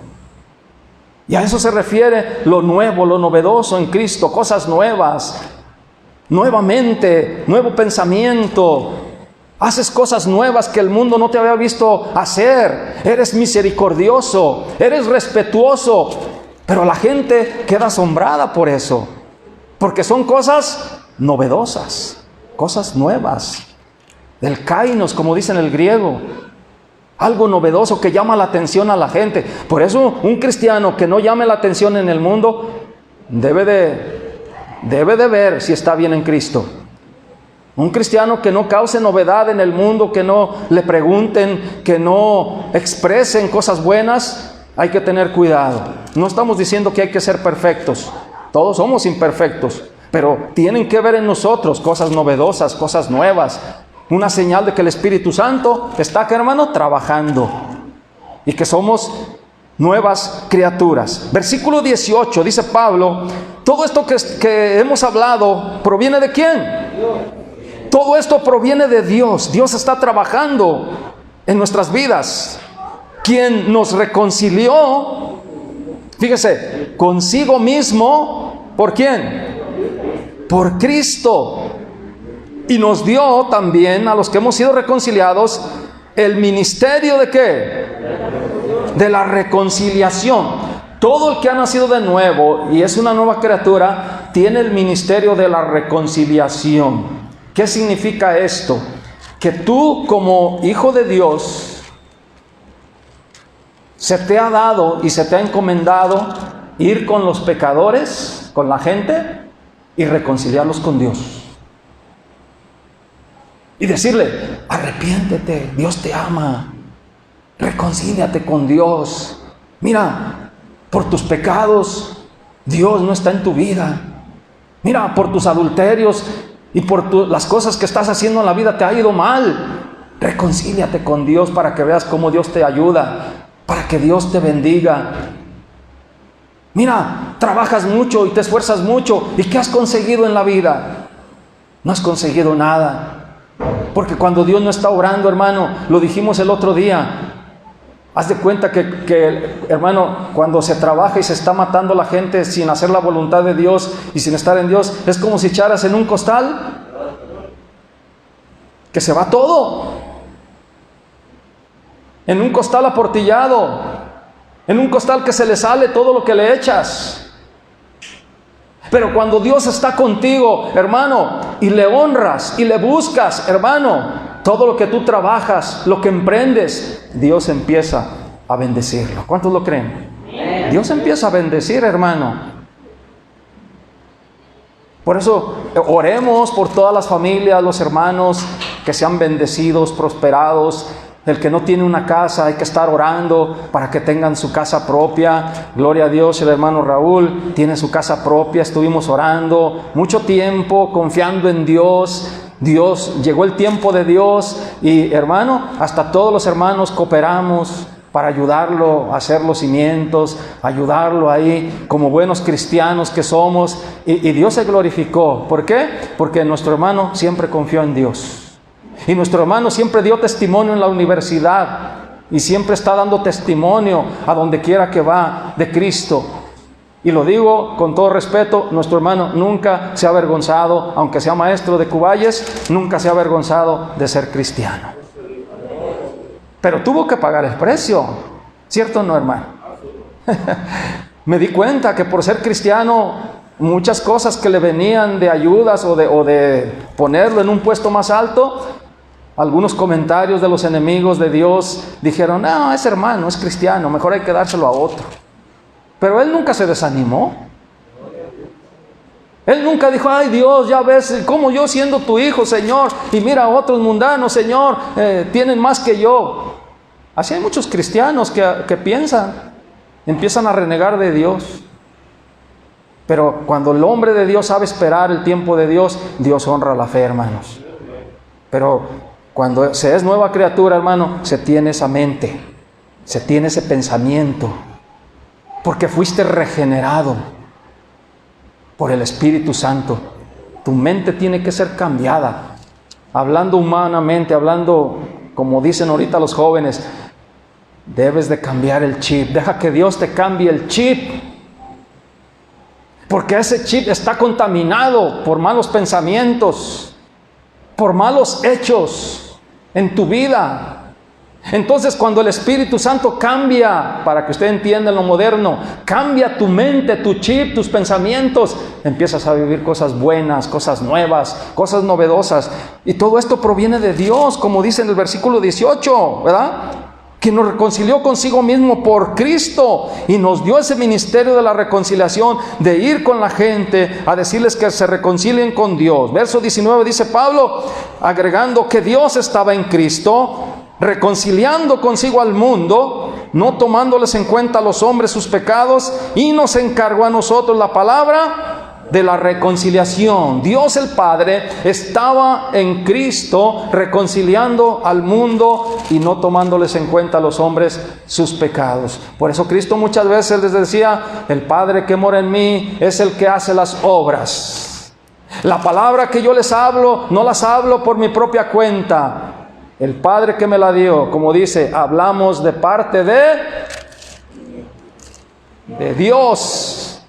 Y a eso se refiere lo nuevo, lo novedoso en Cristo, cosas nuevas. Nuevamente, nuevo pensamiento. Haces cosas nuevas que el mundo no te había visto hacer. Eres misericordioso, eres respetuoso. Pero la gente queda asombrada por eso. Porque son cosas novedosas, cosas nuevas. Del kainos, como dice en el griego. Algo novedoso que llama la atención a la gente. Por eso un cristiano que no llame la atención en el mundo debe de ver si está bien en Cristo. Un cristiano que no cause novedad en el mundo, que no le pregunten, que no expresen cosas buenas, hay que tener cuidado. No estamos diciendo que hay que ser perfectos. Todos somos imperfectos, pero tienen que ver en nosotros cosas novedosas, cosas nuevas. Una señal de que el Espíritu Santo está acá, hermano, trabajando. Y que somos nuevas criaturas. Versículo 18, dice Pablo, todo esto que hemos hablado, ¿proviene de quién? Todo esto proviene de Dios. Dios está trabajando en nuestras vidas. Quien nos reconcilió, fíjese, consigo mismo, ¿por quién? Por Cristo. Y nos dio también, a los que hemos sido reconciliados, el ministerio ¿de qué? De la reconciliación. Todo el que ha nacido de nuevo y es una nueva criatura, tiene el ministerio de la reconciliación. ¿Qué significa esto? Que tú, como hijo de Dios, se te ha dado y se te ha encomendado ir con los pecadores, con la gente, y reconciliarlos con Dios. Y decirle, arrepiéntete, Dios te ama, reconcíliate con Dios. Mira, por tus pecados, Dios no está en tu vida. Mira, por tus adulterios y por las cosas que estás haciendo en la vida te ha ido mal. Reconcíliate con Dios para que veas cómo Dios te ayuda, para que Dios te bendiga. Mira, trabajas mucho y te esfuerzas mucho. ¿Y qué has conseguido en la vida? No has conseguido nada. Porque cuando Dios no está obrando, hermano, lo dijimos el otro día, haz de cuenta que, hermano, cuando se trabaja y se está matando la gente sin hacer la voluntad de Dios y sin estar en Dios, es como si echaras en un costal que se va todo. En un costal aportillado, en un costal que se le sale todo lo que le echas. Pero cuando Dios está contigo, hermano, y le honras y le buscas, hermano, todo lo que tú trabajas, lo que emprendes, Dios empieza a bendecirlo. ¿Cuántos lo creen? Dios empieza a bendecir, hermano. Por eso oremos por todas las familias, los hermanos que sean bendecidos, prosperados, El que no tiene una casa, hay que estar orando para que tengan su casa propia. Gloria a Dios, el hermano Raúl tiene su casa propia. Estuvimos orando mucho tiempo, confiando en Dios. Llegó el tiempo de Dios y, hermano, hasta todos los hermanos cooperamos para ayudarlo a hacer los cimientos, ayudarlo ahí como buenos cristianos que somos. Y Dios se glorificó. ¿Por qué? Porque nuestro hermano siempre confió en Dios. Y nuestro hermano siempre dio testimonio en la universidad y siempre está dando testimonio a donde quiera que va de Cristo. Y lo digo con todo respeto, nuestro hermano nunca se ha avergonzado, aunque sea maestro de Cuballes, nunca se ha avergonzado de ser cristiano. Pero tuvo que pagar el precio, ¿cierto o no, hermano? Me di cuenta que por ser cristiano, muchas cosas que le venían de ayudas o de ponerlo en un puesto más alto, algunos comentarios de los enemigos de Dios dijeron: no, es hermano, es cristiano, mejor hay que dárselo a otro. Pero él nunca se desanimó. Él nunca dijo: ay Dios, ya ves cómo yo siendo tu hijo, Señor, y mira otros mundanos, Señor, tienen más que yo. Así hay muchos cristianos que empiezan a renegar de Dios. Pero cuando el hombre de Dios sabe esperar el tiempo de Dios, Dios honra la fe, hermanos. Pero cuando se es nueva criatura, hermano, se tiene esa mente, se tiene ese pensamiento, porque fuiste regenerado por el Espíritu Santo. Tu mente tiene que ser cambiada. Hablando humanamente, hablando como dicen ahorita los jóvenes, debes de cambiar el chip. Deja que Dios te cambie el chip. Porque ese chip está contaminado por malos pensamientos, por malos hechos en tu vida. Entonces, cuando el Espíritu Santo cambia, para que usted entienda lo moderno, cambia tu mente, tu chip, tus pensamientos, empiezas a vivir cosas buenas, cosas nuevas, cosas novedosas. Y todo esto proviene de Dios, como dice en el versículo 18, ¿verdad? Que nos reconcilió consigo mismo por Cristo y nos dio ese ministerio de la reconciliación, de ir con la gente a decirles que se reconcilien con Dios. Verso 19 dice Pablo, agregando que Dios estaba en Cristo, reconciliando consigo al mundo, no tomándoles en cuenta a los hombres sus pecados, y nos encargó a nosotros la palabra de la reconciliación. Dios el Padre estaba en Cristo reconciliando al mundo y no tomándoles en cuenta a los hombres sus pecados. Por eso Cristo muchas veces les decía: el Padre que mora en mí es el que hace las obras. La palabra que yo les hablo, no las hablo por mi propia cuenta. El Padre que me la dio, como dice, hablamos de parte de Dios.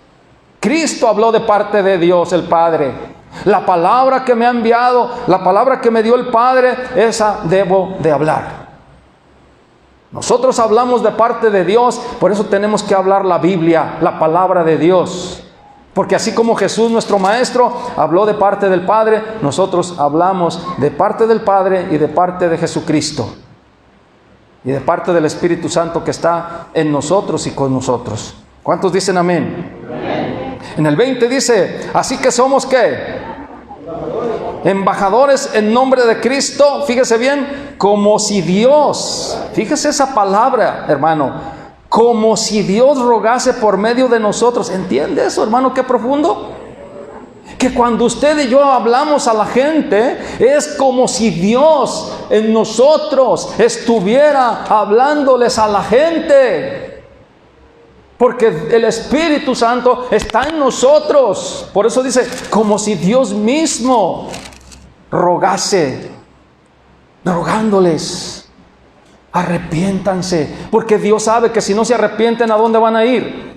Cristo habló de parte de Dios el Padre. La palabra que me ha enviado, la palabra que me dio el Padre, esa debo de hablar. Nosotros hablamos de parte de Dios, por eso tenemos que hablar la Biblia, la palabra de Dios. Porque así como Jesús, nuestro Maestro, habló de parte del Padre, nosotros hablamos de parte del Padre y de parte de Jesucristo. Y de parte del Espíritu Santo que está en nosotros y con nosotros. ¿Cuántos dicen amén? Amén. En el 20 dice, así que somos ¿qué? Embajadores en nombre de Cristo, fíjese bien, como si Dios, fíjese esa palabra, hermano, como si Dios rogase por medio de nosotros. ¿Entiende eso, hermano? Qué profundo. Que cuando usted y yo hablamos a la gente, es como si Dios en nosotros estuviera hablándoles a la gente. Porque el Espíritu Santo está en nosotros. Por eso dice, como si Dios mismo rogase, rogándoles, arrepiéntanse. Porque Dios sabe que si no se arrepienten, ¿a dónde van a ir?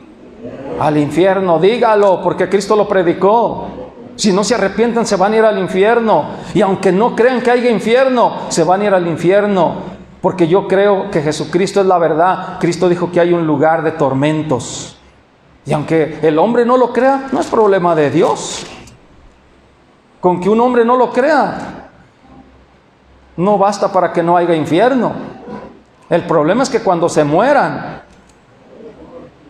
Al infierno. Dígalo, porque Cristo lo predicó. Si no se arrepienten, se van a ir al infierno. Y aunque no crean que haya infierno, se van a ir al infierno. Porque yo creo que Jesucristo es la verdad. Cristo dijo que hay un lugar de tormentos. Y aunque el hombre no lo crea, no es problema de Dios. Con que un hombre no lo crea, no basta para que no haya infierno. El problema es que cuando se mueran,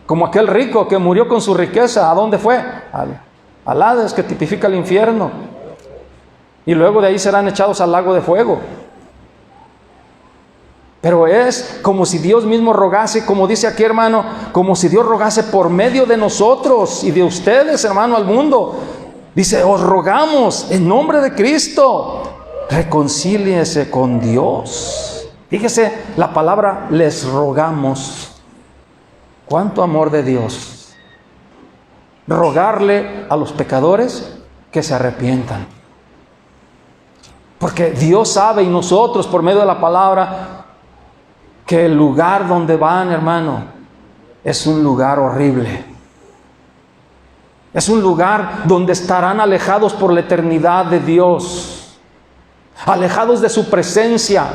como aquel rico que murió con su riqueza, ¿a dónde fue? Al Hades, que tipifica el infierno. Y luego de ahí serán echados al lago de fuego. Pero es como si Dios mismo rogase, como dice aquí, hermano, como si Dios rogase por medio de nosotros y de ustedes, hermano, al mundo. Dice, os rogamos en nombre de Cristo, reconcíliense con Dios. Fíjese la palabra les rogamos. ¿Cuánto amor de Dios? Rogarle a los pecadores que se arrepientan. Porque Dios sabe, y nosotros por medio de la palabra, que el lugar donde van, hermano, es un lugar horrible. Es un lugar donde estarán alejados por la eternidad de Dios, alejados de su presencia.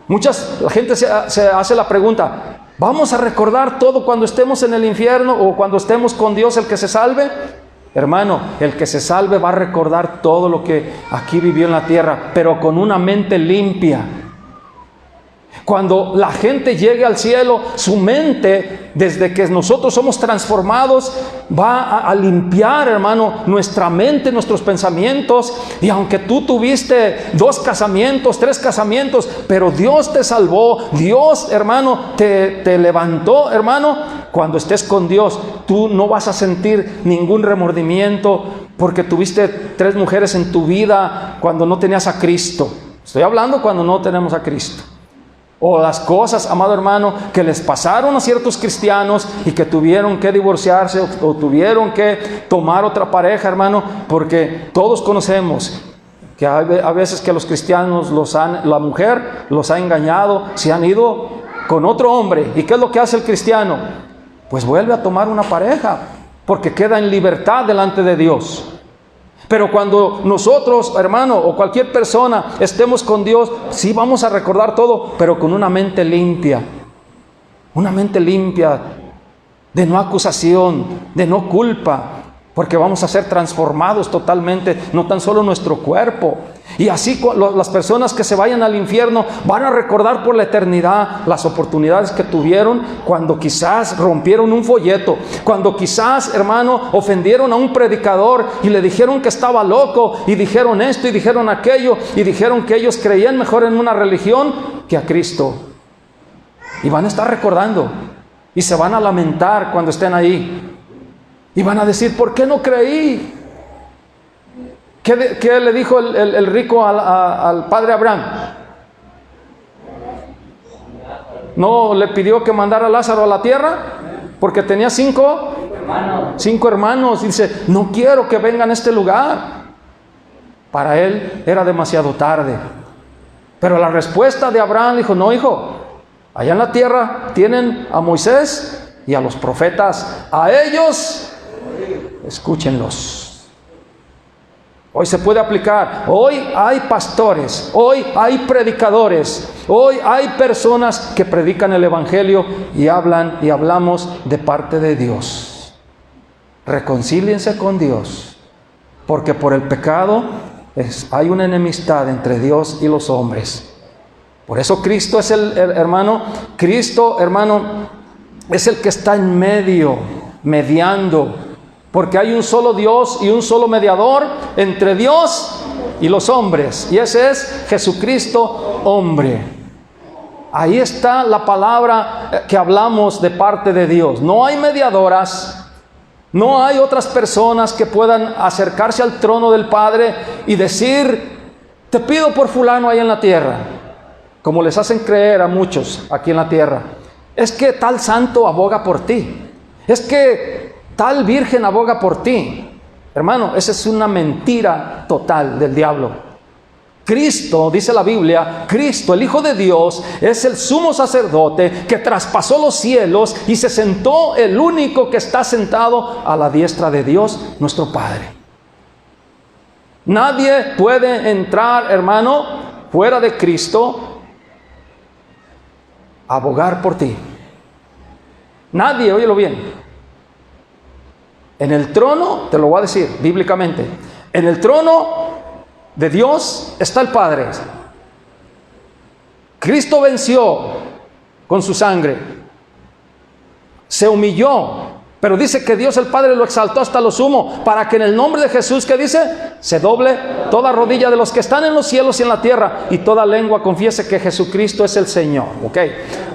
La gente se hace la pregunta, ¿vamos a recordar todo cuando estemos en el infierno o cuando estemos con Dios el que se salve? Hermano, el que se salve va a recordar todo lo que aquí vivió en la tierra, pero con una mente limpia. Cuando la gente llegue al cielo, su mente, desde que nosotros somos transformados, va a limpiar, hermano, nuestra mente, nuestros pensamientos. Y aunque tú tuviste 2 casamientos, 3 casamientos, pero Dios te salvó, Dios, hermano, te levantó, hermano. Cuando estés con Dios, tú no vas a sentir ningún remordimiento porque tuviste 3 mujeres en tu vida cuando no tenías a Cristo. Estoy hablando cuando no tenemos a Cristo. O las cosas, amado hermano, que les pasaron a ciertos cristianos y que tuvieron que divorciarse o tuvieron que tomar otra pareja, hermano, porque todos conocemos que a veces que los cristianos la mujer los ha engañado, se han ido con otro hombre. ¿Y qué es lo que hace el cristiano? Pues vuelve a tomar una pareja, porque queda en libertad delante de Dios. Pero cuando nosotros, hermano, o cualquier persona estemos con Dios, sí vamos a recordar todo, pero con una mente limpia. Una mente limpia, de no acusación, de no culpa, porque vamos a ser transformados totalmente, no tan solo nuestro cuerpo. Y así las personas que se vayan al infierno van a recordar por la eternidad las oportunidades que tuvieron cuando quizás rompieron un folleto, cuando quizás, hermano, ofendieron a un predicador y le dijeron que estaba loco, y dijeron esto y dijeron aquello, y dijeron que ellos creían mejor en una religión que a Cristo. Y van a estar recordando y se van a lamentar cuando estén ahí y van a decir, ¿por qué no creí? ¿Qué le dijo el rico al padre Abraham? ¿No le pidió que mandara a Lázaro a la tierra? Porque tenía 5 hermanos. Dice, no quiero que vengan a este lugar. Para él era demasiado tarde. Pero la respuesta de Abraham dijo, no, hijo, allá en la tierra tienen a Moisés y a los profetas. A ellos, escúchenlos. Hoy se puede aplicar. Hoy hay pastores, hoy hay predicadores, hoy hay personas que predican el evangelio y hablan y hablamos de parte de Dios. Reconcíliense con Dios, porque por el pecado hay una enemistad entre Dios y los hombres. Por eso Cristo es Cristo, hermano, es el que está en medio, mediando. Porque hay un solo Dios y un solo mediador entre Dios y los hombres. Y ese es Jesucristo, hombre. Ahí está la palabra que hablamos de parte de Dios. No hay mediadoras. No hay otras personas que puedan acercarse al trono del Padre y decir, te pido por fulano ahí en la tierra. Como les hacen creer a muchos aquí en la tierra. Es que tal santo aboga por ti. Es que tal virgen aboga por ti. Hermano, esa es una mentira total del diablo. Cristo, dice la Biblia, Cristo, el Hijo de Dios, es el sumo sacerdote que traspasó los cielos y se sentó, el único que está sentado a la diestra de Dios, nuestro Padre. Nadie puede entrar, hermano, fuera de Cristo a abogar por ti. Nadie, óyelo bien. En el trono, te lo voy a decir bíblicamente, en el trono de Dios está el Padre. Cristo venció con su sangre. Se humilló Pero dice que Dios el Padre lo exaltó hasta lo sumo, para que en el nombre de Jesús, ¿qué dice? Se doble toda rodilla de los que están en los cielos y en la tierra, y toda lengua confiese que Jesucristo es el Señor. ¿Ok?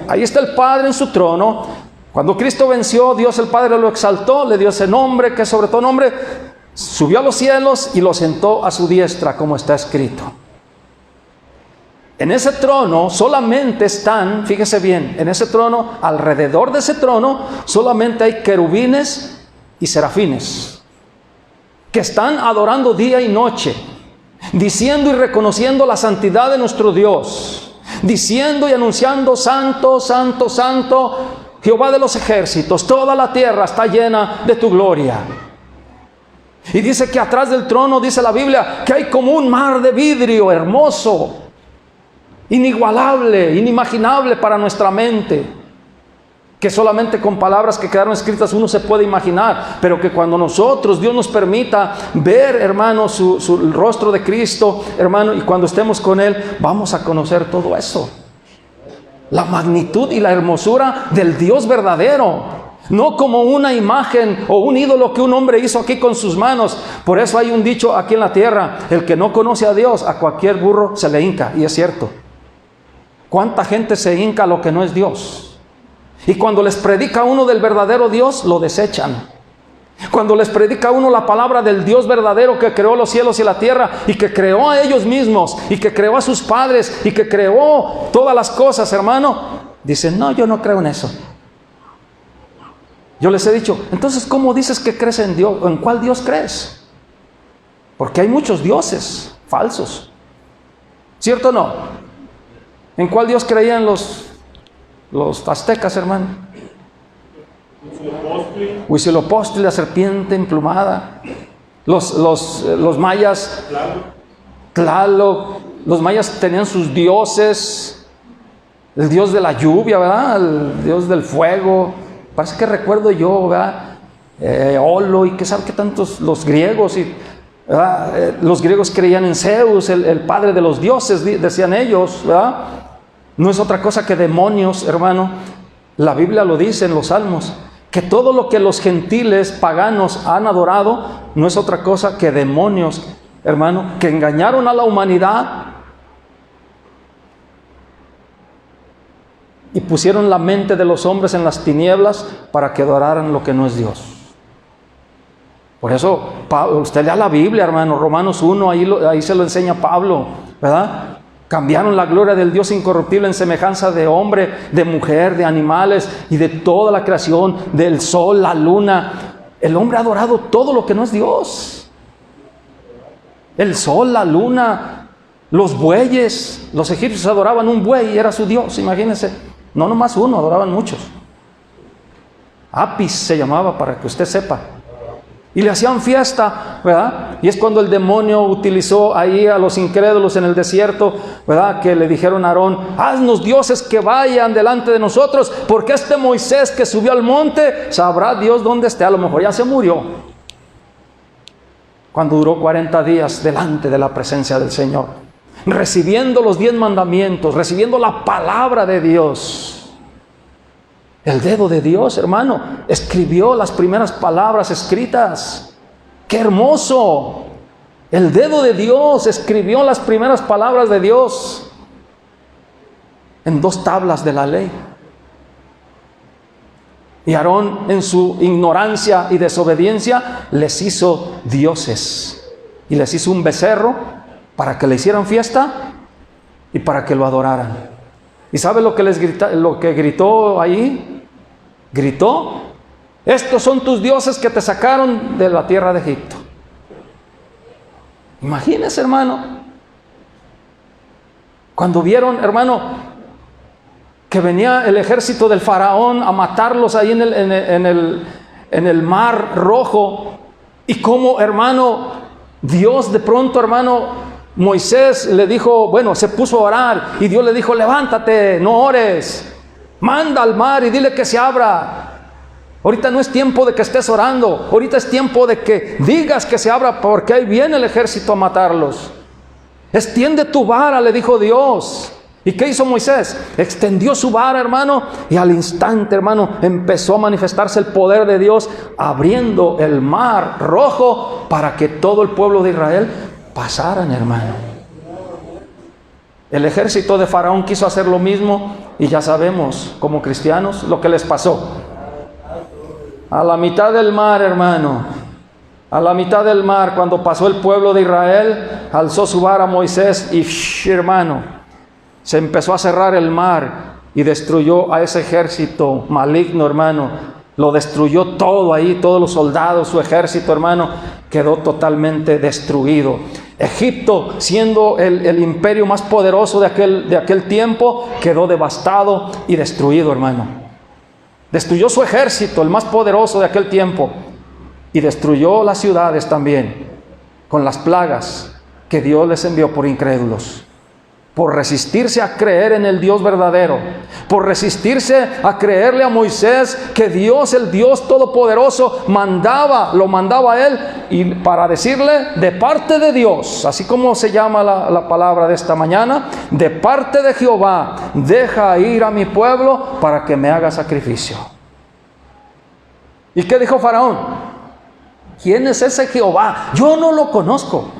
Ahí está el Padre en su trono. Cuando Cristo venció, Dios el Padre lo exaltó, le dio ese nombre, que es sobre todo nombre, subió a los cielos y lo sentó a su diestra, como está escrito. En ese trono solamente están, fíjese bien, en ese trono, alrededor de ese trono, solamente hay querubines y serafines, que están adorando día y noche, diciendo y reconociendo la santidad de nuestro Dios, diciendo y anunciando: santo, santo, santo, Jehová de los ejércitos, toda la tierra está llena de tu gloria. Y dice que atrás del trono, dice la Biblia, que hay como un mar de vidrio hermoso, inigualable, inimaginable para nuestra mente, que solamente con palabras que quedaron escritas uno se puede imaginar, pero que cuando nosotros, Dios nos permita ver, hermano, el rostro de Cristo, hermano, y cuando estemos con Él, vamos a conocer todo eso, la magnitud y la hermosura del Dios verdadero. No como una imagen o un ídolo que un hombre hizo aquí con sus manos. Por eso hay un dicho aquí en la tierra: el que no conoce a Dios, a cualquier burro se le hinca. Y es cierto. ¿Cuánta gente se hinca a lo que no es Dios? Y cuando les predica uno del verdadero Dios, lo desechan. Cuando les predica uno la palabra del Dios verdadero, que creó los cielos y la tierra, y que creó a ellos mismos, y que creó a sus padres, y que creó todas las cosas, hermano, dicen: no, yo no creo en eso. Yo les he dicho: entonces, ¿cómo dices que crees en Dios? ¿En cuál Dios crees? Porque hay muchos dioses falsos, ¿cierto o no? ¿En cuál Dios creían los aztecas, hermano? Huitzilopochtli, la serpiente emplumada. Los mayas, Tlaloc. Los mayas tenían sus dioses: el dios de la lluvia, ¿verdad? El dios del fuego. Parece que recuerdo yo, ¿verdad? Olo, y que sabe que tantos los griegos, los griegos creían en Zeus, el padre de los dioses, decían ellos, ¿verdad? No es otra cosa que demonios, hermano. La Biblia lo dice en los Salmos, que todo lo que los gentiles paganos han adorado no es otra cosa que demonios, hermano, que engañaron a la humanidad y pusieron la mente de los hombres en las tinieblas para que adoraran lo que no es Dios. Por eso, usted lea la Biblia, hermano, Romanos 1, ahí se lo enseña Pablo, ¿verdad? Cambiaron la gloria del Dios incorruptible en semejanza de hombre, de mujer, de animales y de toda la creación, del sol, la luna. El hombre ha adorado todo lo que no es Dios. El sol, la luna, los bueyes. Los egipcios adoraban un buey y era su Dios, imagínense. No nomás uno, adoraban muchos. Apis se llamaba, para que usted sepa. Y le hacían fiesta, ¿verdad? Y es cuando el demonio utilizó ahí a los incrédulos en el desierto, ¿verdad? Que le dijeron a Aarón: haznos dioses que vayan delante de nosotros, porque este Moisés que subió al monte, sabrá Dios dónde esté. A lo mejor ya se murió, cuando duró 40 días delante de la presencia del Señor, recibiendo los 10 mandamientos, recibiendo la palabra de Dios. El dedo de Dios, hermano, escribió las primeras palabras escritas. ¡Qué hermoso! El dedo de Dios escribió las primeras palabras de Dios en 2 tablas de la ley. Y Aarón, en su ignorancia y desobediencia, les hizo dioses. Y les hizo un becerro para que le hicieran fiesta y para que lo adoraran. ¿Y sabe lo que gritó ahí? Gritó: estos son tus dioses que te sacaron de la tierra de Egipto. Imagínese, hermano. Cuando vieron, hermano, que venía el ejército del faraón a matarlos ahí en el mar rojo, y cómo, hermano, Dios de pronto, hermano, Moisés le dijo, se puso a orar, y Dios le dijo: levántate, no ores, manda al mar y dile que se abra. Ahorita no es tiempo de que estés orando, ahorita es tiempo de que digas que se abra, porque ahí viene el ejército a matarlos. Extiende tu vara, le dijo Dios, ¿Y qué hizo Moisés? Extendió su vara, hermano, y al instante, hermano, empezó a manifestarse el poder de Dios, abriendo el mar rojo para que todo el pueblo de Israel pasaran, hermano. El ejército de Faraón quiso hacer lo mismo y ya sabemos, como cristianos, lo que les pasó. A la mitad del mar, hermano, a la mitad del mar, cuando pasó el pueblo de Israel, alzó su vara Moisés y, hermano, se empezó a cerrar el mar y destruyó a ese ejército maligno, hermano. Lo destruyó todo ahí, todos los soldados, su ejército, hermano, quedó totalmente destruido. Egipto, siendo el imperio más poderoso de aquel tiempo, quedó devastado y destruido, hermano. Destruyó su ejército, el más poderoso de aquel tiempo, y destruyó las ciudades también, con las plagas que Dios les envió por incrédulos. Por resistirse a creer en el Dios verdadero, por resistirse a creerle a Moisés que Dios, el Dios todopoderoso, lo mandaba a él, y para decirle de parte de Dios, así como se llama la palabra de esta mañana, de parte de Jehová, deja ir a mi pueblo para que me haga sacrificio. ¿Y qué dijo Faraón? ¿Quién es ese Jehová? Yo no lo conozco.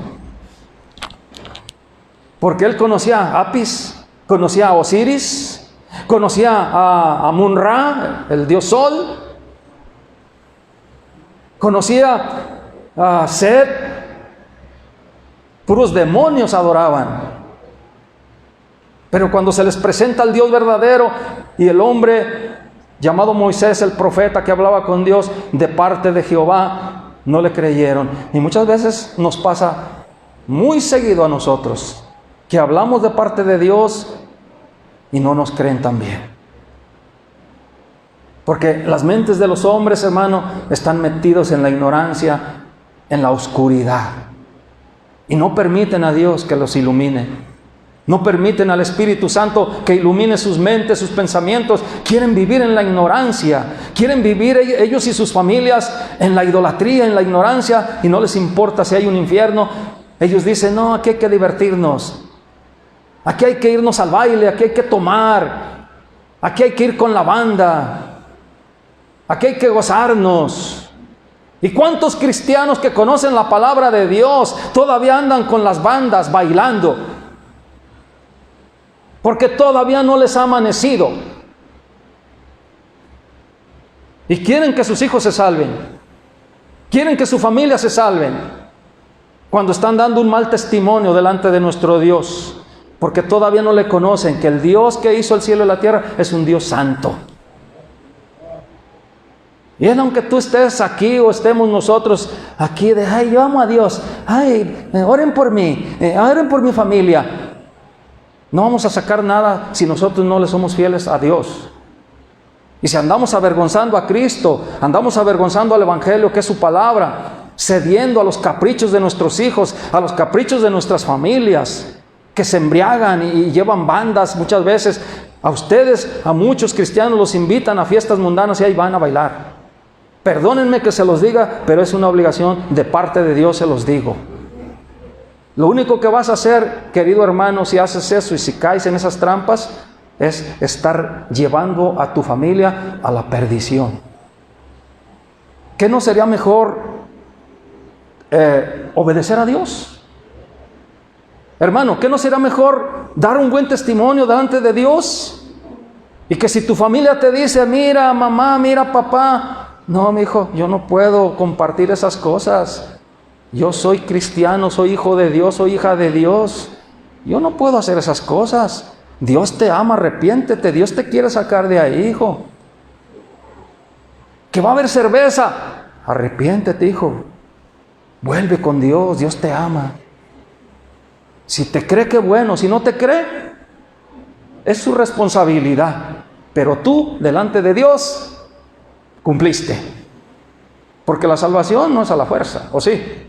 Porque él conocía a Apis, conocía a Osiris, conocía a Amun-Ra, el dios Sol, conocía a Set. Puros demonios adoraban. Pero cuando se les presenta al Dios verdadero y el hombre llamado Moisés, el profeta que hablaba con Dios de parte de Jehová, no le creyeron. Y muchas veces nos pasa muy seguido a nosotros, que hablamos de parte de Dios y no nos creen también. Porque las mentes de los hombres, hermano, están metidos en la ignorancia, en la oscuridad. Y no permiten a Dios que los ilumine. No permiten al Espíritu Santo que ilumine sus mentes, sus pensamientos. Quieren vivir en la ignorancia. Quieren vivir ellos y sus familias en la idolatría, en la ignorancia. Y no les importa si hay un infierno. Ellos dicen, no, aquí hay que divertirnos. Aquí hay que irnos al baile, aquí hay que tomar, aquí hay que ir con la banda, aquí hay que gozarnos. ¿Y cuántos cristianos que conocen la palabra de Dios todavía andan con las bandas bailando? Porque todavía no les ha amanecido. Y quieren que sus hijos se salven, quieren que su familia se salven, cuando están dando un mal testimonio delante de nuestro Dios. Porque todavía no le conocen que el Dios que hizo el cielo y la tierra es un Dios santo. Y él, aunque tú estés aquí o estemos nosotros aquí de, ay, yo amo a Dios, ay, oren por mí, oren por mi familia. No vamos a sacar nada si nosotros no le somos fieles a Dios. Y si andamos avergonzando a Cristo, andamos avergonzando al Evangelio, que es su palabra, cediendo a los caprichos de nuestros hijos, a los caprichos de nuestras familias, que se embriagan y llevan bandas muchas veces. A ustedes, a muchos cristianos los invitan a fiestas mundanas y ahí van a bailar. Perdónenme que se los diga, pero es una obligación de parte de Dios, se los digo. Lo único que vas a hacer, querido hermano, si haces eso y si caes en esas trampas, es estar llevando a tu familia a la perdición. ¿Qué no sería mejor obedecer a Dios? Hermano, ¿qué no será mejor dar un buen testimonio delante de Dios? Y que si tu familia te dice, mira mamá, mira papá, no, mi hijo, yo no puedo compartir esas cosas. Yo soy cristiano, soy hijo de Dios, soy hija de Dios. Yo no puedo hacer esas cosas. Dios te ama, arrepiéntete, Dios te quiere sacar de ahí, hijo. Que va a haber cerveza, arrepiéntete, hijo. Vuelve con Dios, Dios te ama. Si te cree, qué bueno. Si no te cree, es su responsabilidad. Pero tú, delante de Dios, cumpliste. Porque la salvación no es a la fuerza, ¿o sí?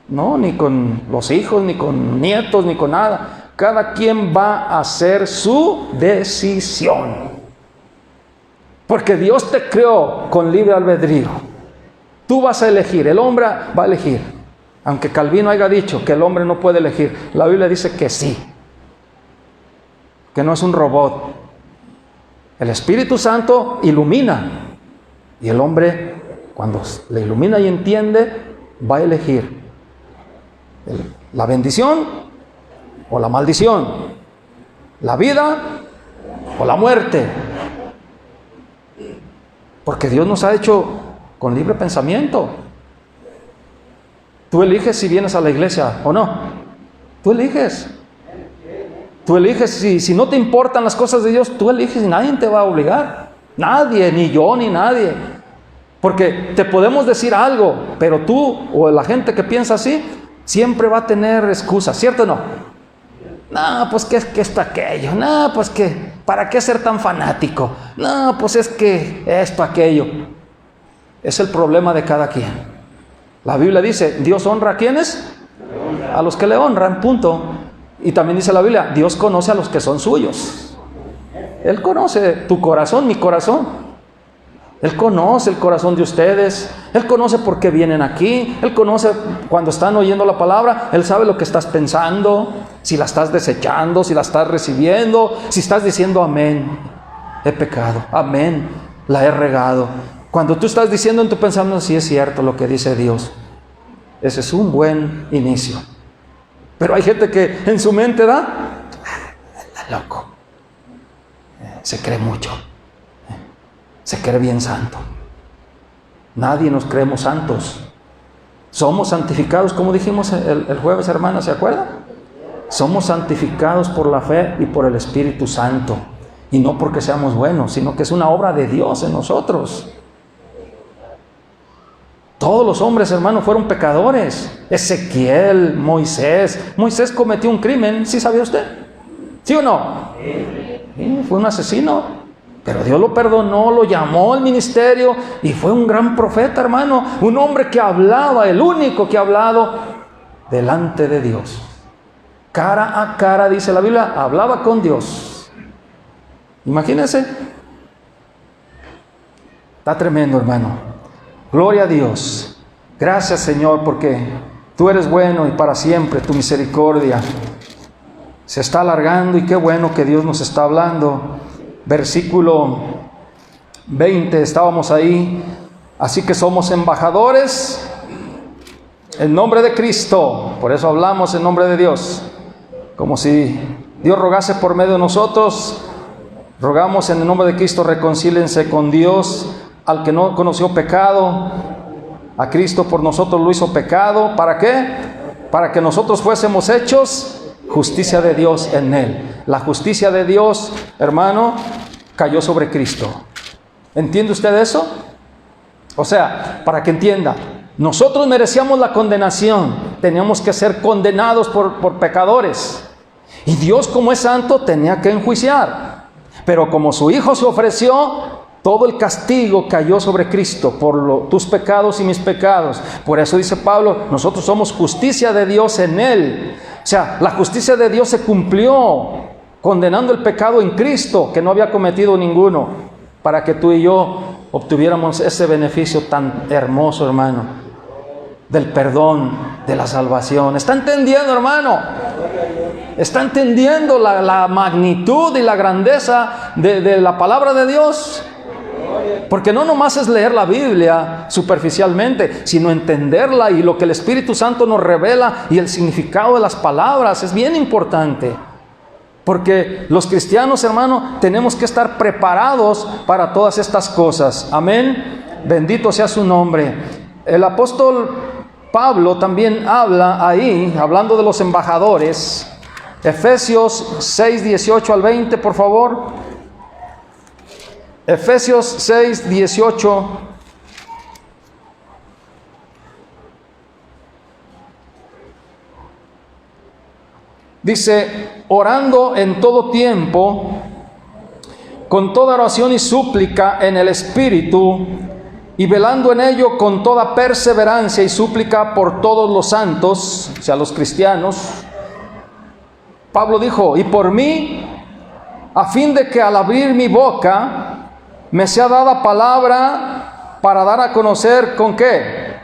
No, ni con los hijos, ni con nietos, ni con nada. Cada quien va a hacer su decisión. Porque Dios te creó con libre albedrío. Tú vas a elegir, el hombre va a elegir. Aunque Calvino haya dicho que el hombre no puede elegir, la Biblia dice que sí. que no es un robot. El Espíritu Santo ilumina. Y el hombre, cuando le ilumina y entiende, va a elegir la bendición o la maldición, la vida o la muerte. Porque Dios nos ha hecho con libre pensamiento. Tú eliges si vienes a la iglesia o no. Tú eliges. Tú eliges si no te importan las cosas de Dios, tú eliges y nadie te va a obligar. Nadie, ni yo, ni nadie. Porque te podemos decir algo, pero tú o la gente que piensa así, siempre va a tener excusas, ¿cierto o no? No, pues que esto, aquello. No, pues que, ¿para qué ser tan fanático? No, pues es que esto, aquello. Es el problema de cada quien. La Biblia dice, Dios honra a ¿quiénes? A los que le honran, punto. Y también dice la Biblia, Dios conoce a los que son suyos. Él conoce tu corazón, mi corazón. Él conoce el corazón de ustedes. Él conoce por qué vienen aquí. Él conoce cuando están oyendo la palabra. Él sabe lo que estás pensando. Si la estás desechando, si la estás recibiendo, si estás diciendo amén. He pecado, amén, la he regado. Cuando tú estás diciendo en tu pensamiento, sí es cierto lo que dice Dios. Ese es un buen inicio. Pero hay gente que en su mente está loco. Se cree mucho. Se cree bien santo. Nadie nos creemos santos. Somos santificados, como dijimos el jueves, hermana, ¿se acuerdan? Somos santificados por la fe y por el Espíritu Santo. Y no porque seamos buenos, sino que es una obra de Dios en nosotros. Todos los hombres, hermanos, fueron pecadores. Ezequiel, Moisés cometió un crimen, ¿sí sabía usted? ¿Sí o no? Sí, fue un asesino. Pero Dios lo perdonó, lo llamó al ministerio y fue un gran profeta, hermano. Un hombre que hablaba, el único que ha hablado delante de Dios. Cara a cara, dice la Biblia, hablaba con Dios. Imagínense. Está tremendo, hermano. Gloria a Dios. Gracias, Señor, porque tú eres bueno y para siempre tu misericordia se está alargando y qué bueno que Dios nos está hablando. Versículo 20, estábamos ahí. Así que somos embajadores en nombre de Cristo. Por eso hablamos en nombre de Dios. Como si Dios rogase por medio de nosotros. Rogamos en el nombre de Cristo, reconcílense con Dios. Al que no conoció pecado, a Cristo por nosotros lo hizo pecado. ¿Para qué? Para que nosotros fuésemos hechos justicia de Dios en Él. La justicia de Dios, hermano, cayó sobre Cristo. ¿Entiende usted eso? O sea, para que entienda, nosotros merecíamos la condenación. Teníamos que ser condenados por pecadores. Y Dios, como es santo, tenía que enjuiciar. Pero como su Hijo se ofreció, todo el castigo cayó sobre Cristo por tus pecados y mis pecados. Por eso dice Pablo, nosotros somos justicia de Dios en Él. O sea, la justicia de Dios se cumplió condenando el pecado en Cristo, que no había cometido ninguno, para que tú y yo obtuviéramos ese beneficio tan hermoso, hermano, del perdón, de la salvación. ¿Está entendiendo, hermano? ¿Está entendiendo la magnitud y la grandeza de la palabra de Dios? Porque no nomás es leer la Biblia superficialmente, sino entenderla y lo que el Espíritu Santo nos revela y el significado de las palabras es bien importante. Porque los cristianos, hermano, tenemos que estar preparados para todas estas cosas. Amén. Bendito sea su nombre. El apóstol Pablo también habla ahí, hablando de los embajadores. Efesios 6, 18 al 20, por favor. Efesios 6, 18. Dice, orando en todo tiempo, con toda oración y súplica en el Espíritu, y velando en ello con toda perseverancia y súplica por todos los santos, o sea, los cristianos. Pablo dijo, y por mí, a fin de que al abrir mi boca me sea dada palabra para dar a conocer, ¿con qué?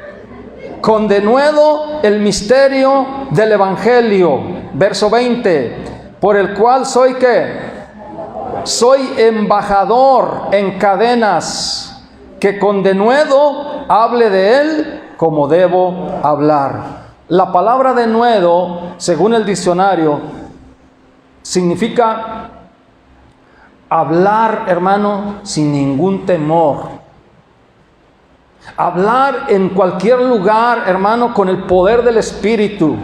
Con denuedo el misterio del Evangelio. Verso 20, por el cual soy, ¿qué? soy embajador en cadenas, que con denuedo hable de él como debo hablar. La palabra denuedo, según el diccionario, significa hablar, hermano, sin ningún temor. Hablar en cualquier lugar, hermano, con el poder del Espíritu.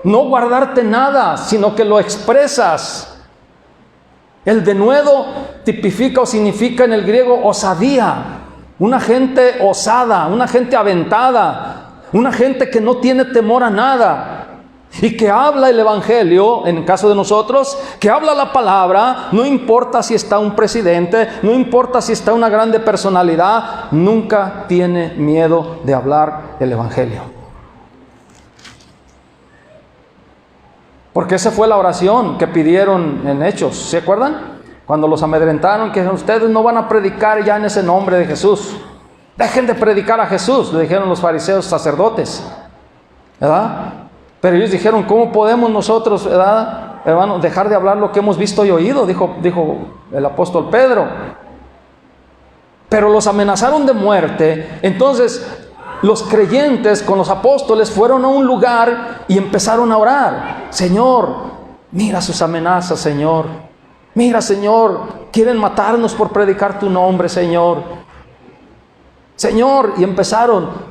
No guardarte nada, sino que lo expresas. El denuedo tipifica o significa en el griego osadía. Una gente osada, una gente aventada, una gente que no tiene temor a nada. Y que habla el Evangelio, en el caso de nosotros, que habla la palabra, no importa si está un presidente, no importa si está una grande personalidad, nunca tiene miedo de hablar el Evangelio. Porque esa fue la oración que pidieron en Hechos, ¿se acuerdan? Cuando los amedrentaron, que ustedes no van a predicar ya en ese nombre de Jesús. Dejen de predicar a Jesús, le dijeron los fariseos sacerdotes, ¿verdad? Pero ellos dijeron, ¿cómo podemos nosotros, ¿verdad, hermano, dejar de hablar lo que hemos visto y oído? Dijo el apóstol Pedro. Pero los amenazaron de muerte. Entonces los creyentes con los apóstoles fueron a un lugar y empezaron a orar. Señor, mira sus amenazas, Señor. Mira, Señor, quieren matarnos por predicar tu nombre, Señor. Señor, y empezaron.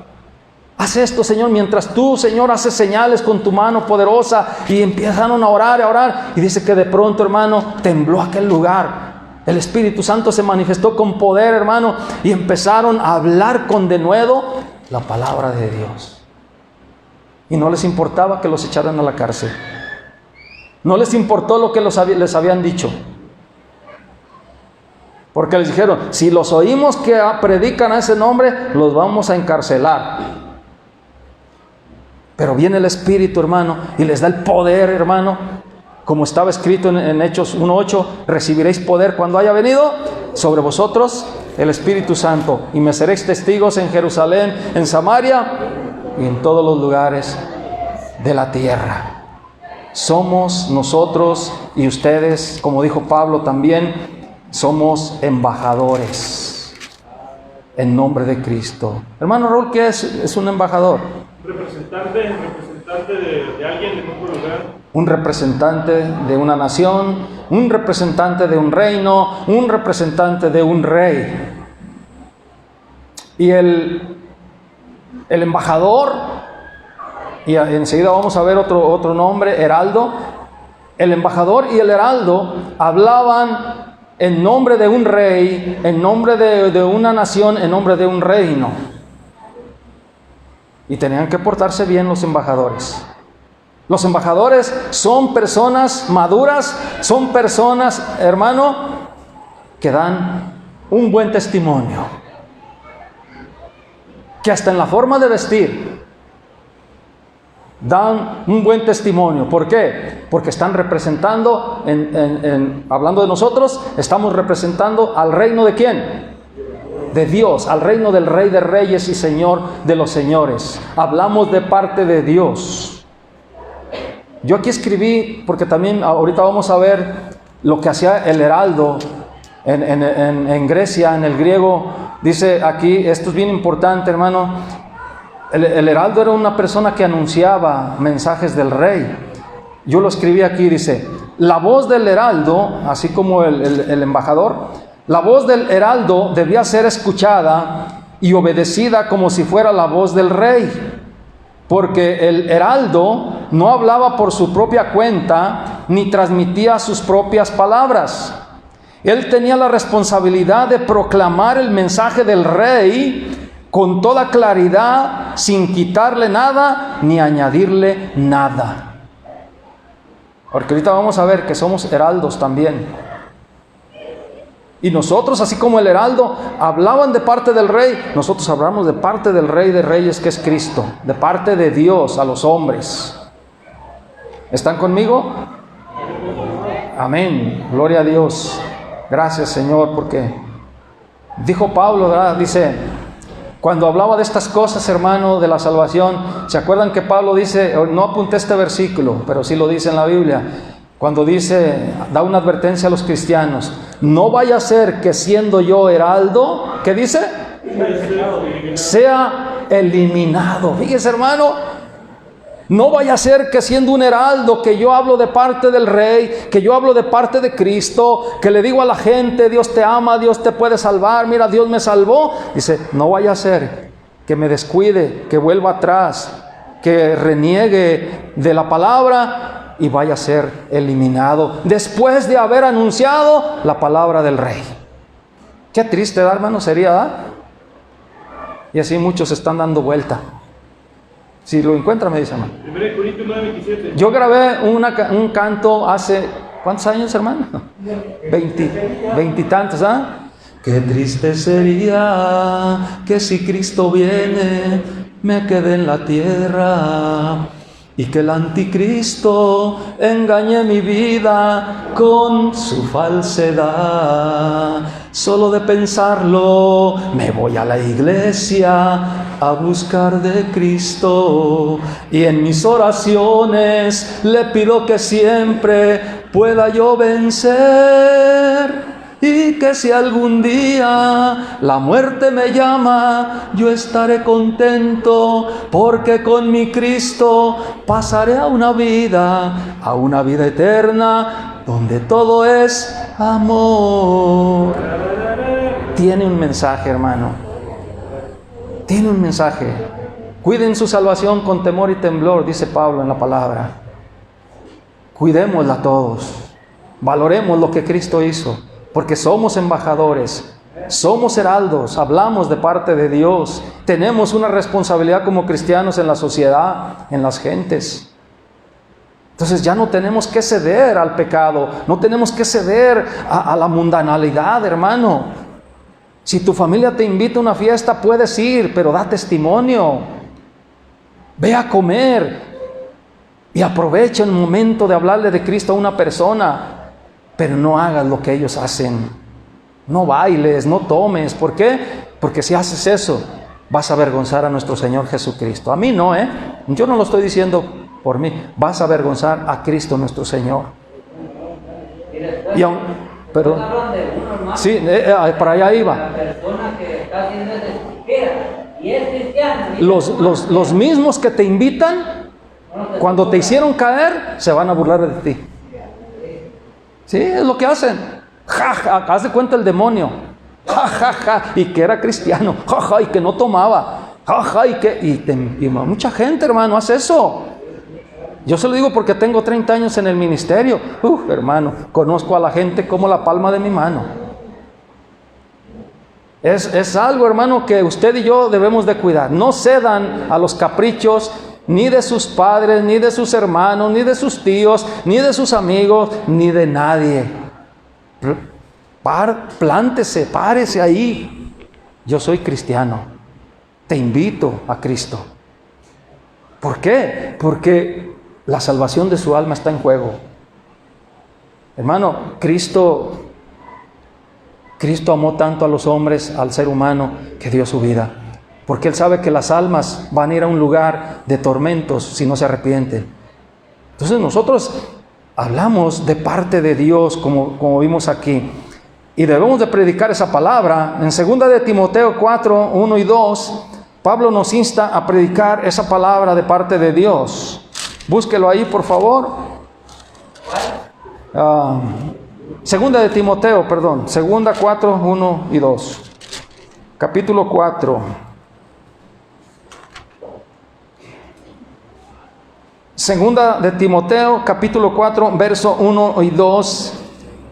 Haz esto, Señor, mientras tú, Señor, haces señales con tu mano poderosa. Y empezaron a orar. Y dice que de pronto, hermano, tembló aquel lugar. El Espíritu Santo se manifestó con poder, hermano. Y empezaron a hablar con denuedo la palabra de Dios. Y no les importaba que los echaran a la cárcel. No les importó lo que les habían dicho. Porque les dijeron, si los oímos que predican a ese nombre, los vamos a encarcelar. Pero viene el Espíritu, hermano, y les da el poder, hermano. Como estaba escrito en Hechos 1:8, recibiréis poder cuando haya venido sobre vosotros el Espíritu Santo. Y me seréis testigos en Jerusalén, en Samaria y en todos los lugares de la tierra. Somos nosotros y ustedes, como dijo Pablo también, somos embajadores en nombre de Cristo. Hermano Raúl, ¿qué es un embajador? Representante de alguien en otro lugar. Un representante de una nación, un representante de un reino, un representante de un rey. Y el embajador, y enseguida vamos a ver otro nombre, heraldo. El embajador y el heraldo hablaban en nombre de un rey, en nombre de una nación, en nombre de un reino. Y tenían que portarse bien los embajadores. Los embajadores son personas maduras, son personas, hermano, que dan un buen testimonio. Que hasta en la forma de vestir dan un buen testimonio. ¿Por qué? Porque están representando, hablando de nosotros, estamos representando al reino de ¿quién? De Dios, al reino del Rey de Reyes y Señor de los Señores. Hablamos de parte de Dios. Yo aquí escribí, porque también ahorita vamos a ver lo que hacía el heraldo en Grecia, en el griego. Dice aquí, esto es bien importante, hermano. El heraldo era una persona que anunciaba mensajes del rey. Yo lo escribí aquí, dice, la voz del heraldo, así como el embajador, la voz del heraldo debía ser escuchada y obedecida como si fuera la voz del rey, porque el heraldo no hablaba por su propia cuenta ni transmitía sus propias palabras. Él tenía la responsabilidad de proclamar el mensaje del rey con toda claridad, sin quitarle nada ni añadirle nada. Porque ahorita vamos a ver que somos heraldos también. Y nosotros, así como el heraldo hablaban de parte del rey, nosotros hablamos de parte del Rey de Reyes, que es Cristo, de parte de Dios a los hombres. ¿Están conmigo? Amén. Gloria a Dios. Gracias, Señor, porque dijo Pablo, ¿verdad? Dice, cuando hablaba de estas cosas, hermano, de la salvación, ¿se acuerdan que Pablo dice, no apunté este versículo, pero sí lo dice en la Biblia, cuando da una advertencia a los cristianos: no vaya a ser que siendo yo heraldo, ¿qué dice? Sea eliminado. Fíjese, hermano, no vaya a ser que siendo un heraldo, que yo hablo de parte del Rey, que yo hablo de parte de Cristo, que le digo a la gente: Dios te ama, Dios te puede salvar, mira, Dios me salvó. Dice, no vaya a ser que me descuide, que vuelva atrás, que reniegue de la palabra y vaya a ser eliminado después de haber anunciado la palabra del Rey. Qué triste, hermano, sería, ¿verdad? Y así muchos están dando vuelta. Si lo encuentra, me dice, hermano. 1 Corintios 9:27. Yo grabé un canto hace, ¿cuántos años, hermano? 20 y tantos, ¿ah? Qué triste sería que si Cristo viene, me quede en la tierra y que el anticristo engañe mi vida con su falsedad. Solo de pensarlo me voy a la iglesia a buscar de Cristo, y en mis oraciones le pido que siempre pueda yo vencer, y que si algún día la muerte me llama, yo estaré contento, porque con mi Cristo pasaré a una vida eterna, donde todo es amor. Tiene un mensaje, hermano. Tiene un mensaje. Cuiden su salvación con temor y temblor, dice Pablo en la palabra. Cuidémosla todos. Valoremos lo que Cristo hizo, porque somos embajadores, somos heraldos, hablamos de parte de Dios. Tenemos una responsabilidad como cristianos en la sociedad, en las gentes. Entonces ya no tenemos que ceder al pecado, no tenemos que ceder a la mundanalidad, hermano. Si tu familia te invita a una fiesta, puedes ir, pero da testimonio. Ve a comer y aprovecha el momento de hablarle de Cristo a una persona, pero no hagas lo que ellos hacen. No bailes, no tomes. ¿Por qué? Porque si haces eso, vas a avergonzar a nuestro Señor Jesucristo. A mí no, yo no lo estoy diciendo por mí. Vas a avergonzar a Cristo nuestro Señor. Y aún, perdón. Sí, para allá iba. La persona que está haciendo es extranjera y es cristiana. Los mismos que te invitan, cuando te hicieron caer, se van a burlar de ti. Sí, es lo que hacen. Ja, ja, haz de cuenta el demonio. Ja, ja, ja, y que era cristiano. Ja, ja, y que no tomaba. Ja, ja, y mucha gente, hermano, hace eso. Yo se lo digo porque tengo 30 años en el ministerio. Hermano, conozco a la gente como la palma de mi mano. Es algo, hermano, que usted y yo debemos de cuidar. No cedan a los caprichos ni de sus padres, ni de sus hermanos, ni de sus tíos, ni de sus amigos, ni de nadie. Plántese, párese ahí. Yo soy cristiano. Te invito a Cristo. ¿Por qué? Porque la salvación de su alma está en juego. Hermano, Cristo amó tanto a los hombres, al ser humano, que dio su vida. Porque Él sabe que las almas van a ir a un lugar de tormentos si no se arrepienten. Entonces nosotros hablamos de parte de Dios, como vimos aquí. Y debemos de predicar esa palabra. En 2 de Timoteo 4, 1 y 2, Pablo nos insta a predicar esa palabra de parte de Dios. Búsquelo ahí, por favor. 2 de Timoteo, 2 4, 1 y 2. Capítulo 4. 2 de Timoteo, capítulo 4, verso 1 y 2.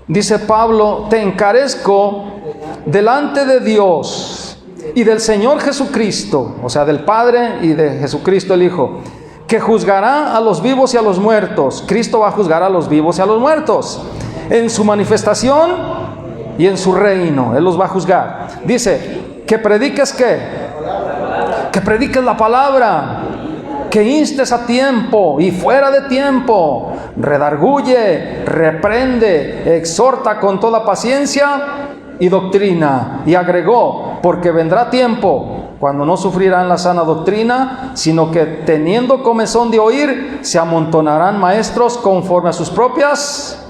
Dice Pablo: te encarezco delante de Dios y del Señor Jesucristo, o sea, del Padre y de Jesucristo el Hijo, que juzgará a los vivos y a los muertos. Cristo va a juzgar a los vivos y a los muertos en su manifestación y en su reino. Él los va a juzgar. Dice, que prediques ¿qué? Que prediques la palabra, que instes a tiempo y fuera de tiempo, redarguye, reprende, exhorta con toda paciencia y doctrina. Y agregó, porque vendrá tiempo cuando no sufrirán la sana doctrina, sino que teniendo comezón de oír, se amontonarán maestros conforme a sus propias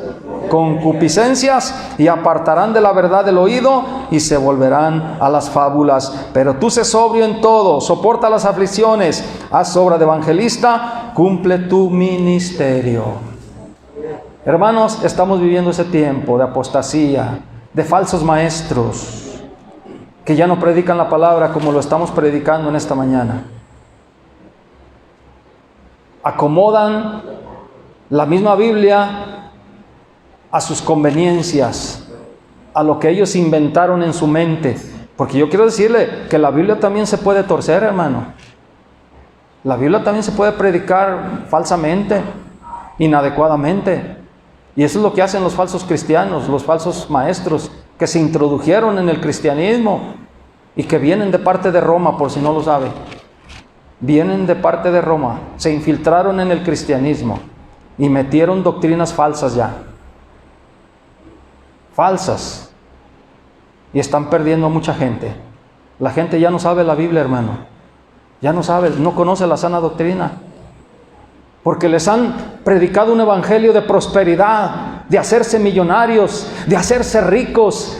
concupiscencias y apartarán de la verdad del oído y se volverán a las fábulas. Pero tú sé sobrio en todo, soporta las aflicciones, haz obra de evangelista, cumple tu ministerio. Hermanos, estamos viviendo ese tiempo de apostasía, de falsos maestros que ya no predican la palabra como lo estamos predicando en esta mañana. Acomodan la misma Biblia a sus conveniencias, a lo que ellos inventaron en su mente. Porque yo quiero decirle que la Biblia también se puede torcer, hermano. La Biblia también se puede predicar falsamente, inadecuadamente. Y eso es lo que hacen los falsos cristianos, los falsos maestros que se introdujeron en el cristianismo y que vienen de parte de Roma, por si no lo sabe. Vienen de parte de Roma, se infiltraron en el cristianismo y metieron doctrinas falsas ya. Falsas. Y están perdiendo a mucha gente. La gente ya no sabe la Biblia, hermano. Ya no sabe, no conoce la sana doctrina. Porque les han predicado un evangelio de prosperidad, de hacerse millonarios, de hacerse ricos,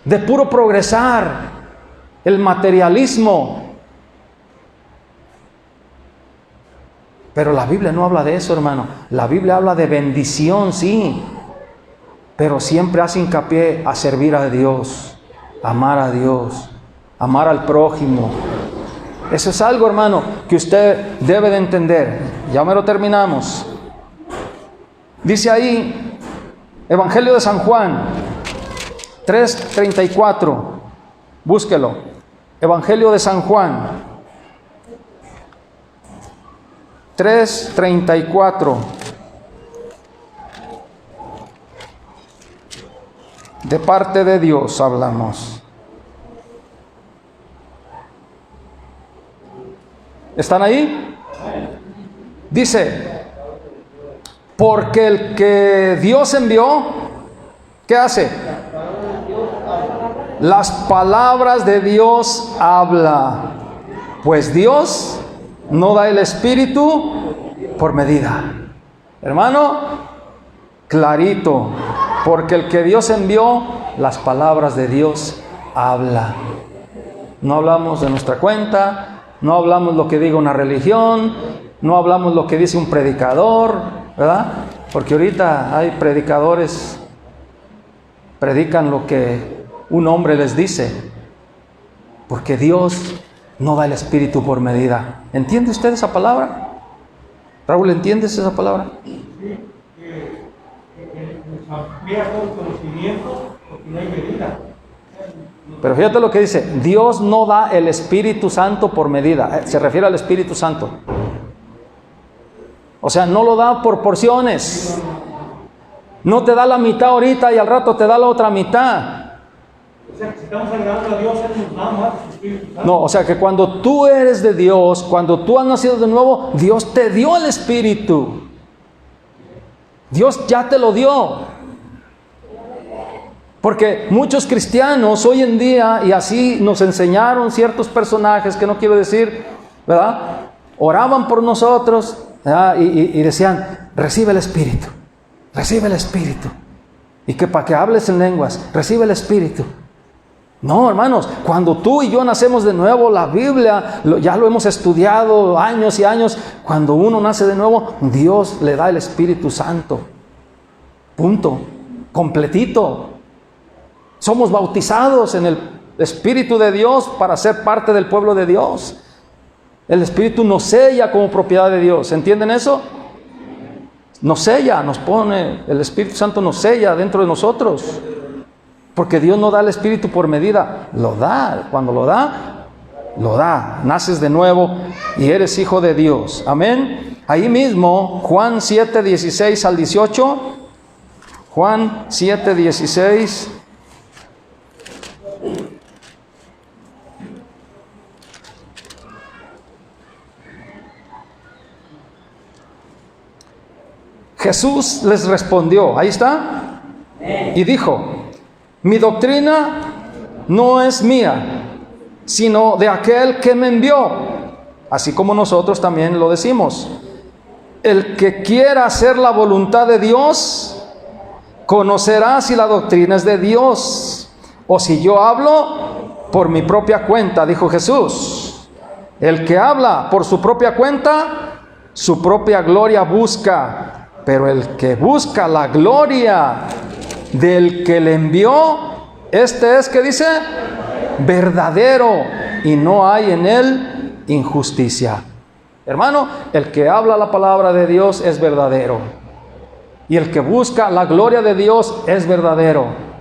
de puro progresar, el materialismo. Pero la Biblia no habla de eso, hermano. La Biblia habla de bendición, sí, pero siempre hace hincapié a servir a Dios, amar a Dios, amar al prójimo. Eso es algo, hermano, que usted debe de entender. Ya me lo terminamos. Dice ahí, Evangelio de San Juan 3:34. Búsquelo. Evangelio de San Juan 3:34. De parte de Dios hablamos. ¿Están ahí? Dice, porque el que Dios envió, ¿qué hace? Las palabras de Dios habla. Pues Dios no da el Espíritu por medida. Hermano, clarito. Porque el que Dios envió, las palabras de Dios habla. No hablamos de nuestra cuenta. No hablamos lo que diga una religión, no hablamos lo que dice un predicador, ¿verdad? Porque ahorita hay predicadores, predican lo que un hombre les dice, porque Dios no da el Espíritu por medida. ¿Entiende usted esa palabra? Raúl, ¿entiendes esa palabra? Amplía todo el conocimiento porque no hay medida. Pero fíjate lo que dice, Dios no da el Espíritu Santo por medida, se refiere al Espíritu Santo. O sea, no lo da por porciones. No te da la mitad ahorita y al rato te da la otra mitad. O sea, que si estamos agradando a Dios, Él nos da más el Espíritu Santo. No, o sea que cuando tú eres de Dios, cuando tú has nacido de nuevo, Dios te dio el Espíritu. Dios ya te lo dio. Porque muchos cristianos hoy en día, y así nos enseñaron ciertos personajes que no quiero decir, ¿verdad? Oraban por nosotros, ¿verdad? Y decían, recibe el Espíritu, recibe el Espíritu. Y que para que hables en lenguas, recibe el Espíritu. No, hermanos, cuando tú y yo nacemos de nuevo, la Biblia, ya lo hemos estudiado años y años, cuando uno nace de nuevo, Dios le da el Espíritu Santo. Punto. Completito. Somos bautizados en el Espíritu de Dios para ser parte del pueblo de Dios. El Espíritu nos sella como propiedad de Dios. ¿Entienden eso? Nos sella, nos pone, el Espíritu Santo nos sella dentro de nosotros. Porque Dios no da el Espíritu por medida. Lo da. Cuando lo da, lo da. Naces de nuevo y eres hijo de Dios. Amén. Ahí mismo, Juan 7:16 al 18. Juan 7:16. Jesús les respondió, ahí está, y dijo, mi doctrina no es mía, sino de aquel que me envió, así como nosotros también lo decimos. El que quiera hacer la voluntad de Dios, conocerá si la doctrina es de Dios, o si yo hablo por mi propia cuenta, dijo Jesús. El que habla por su propia cuenta, su propia gloria busca, pero el que busca la gloria del que le envió, este es, ¿qué dice? Verdadero, y no hay en él injusticia. Hermano, el que habla la palabra de Dios es verdadero, y el que busca la gloria de Dios es verdadero.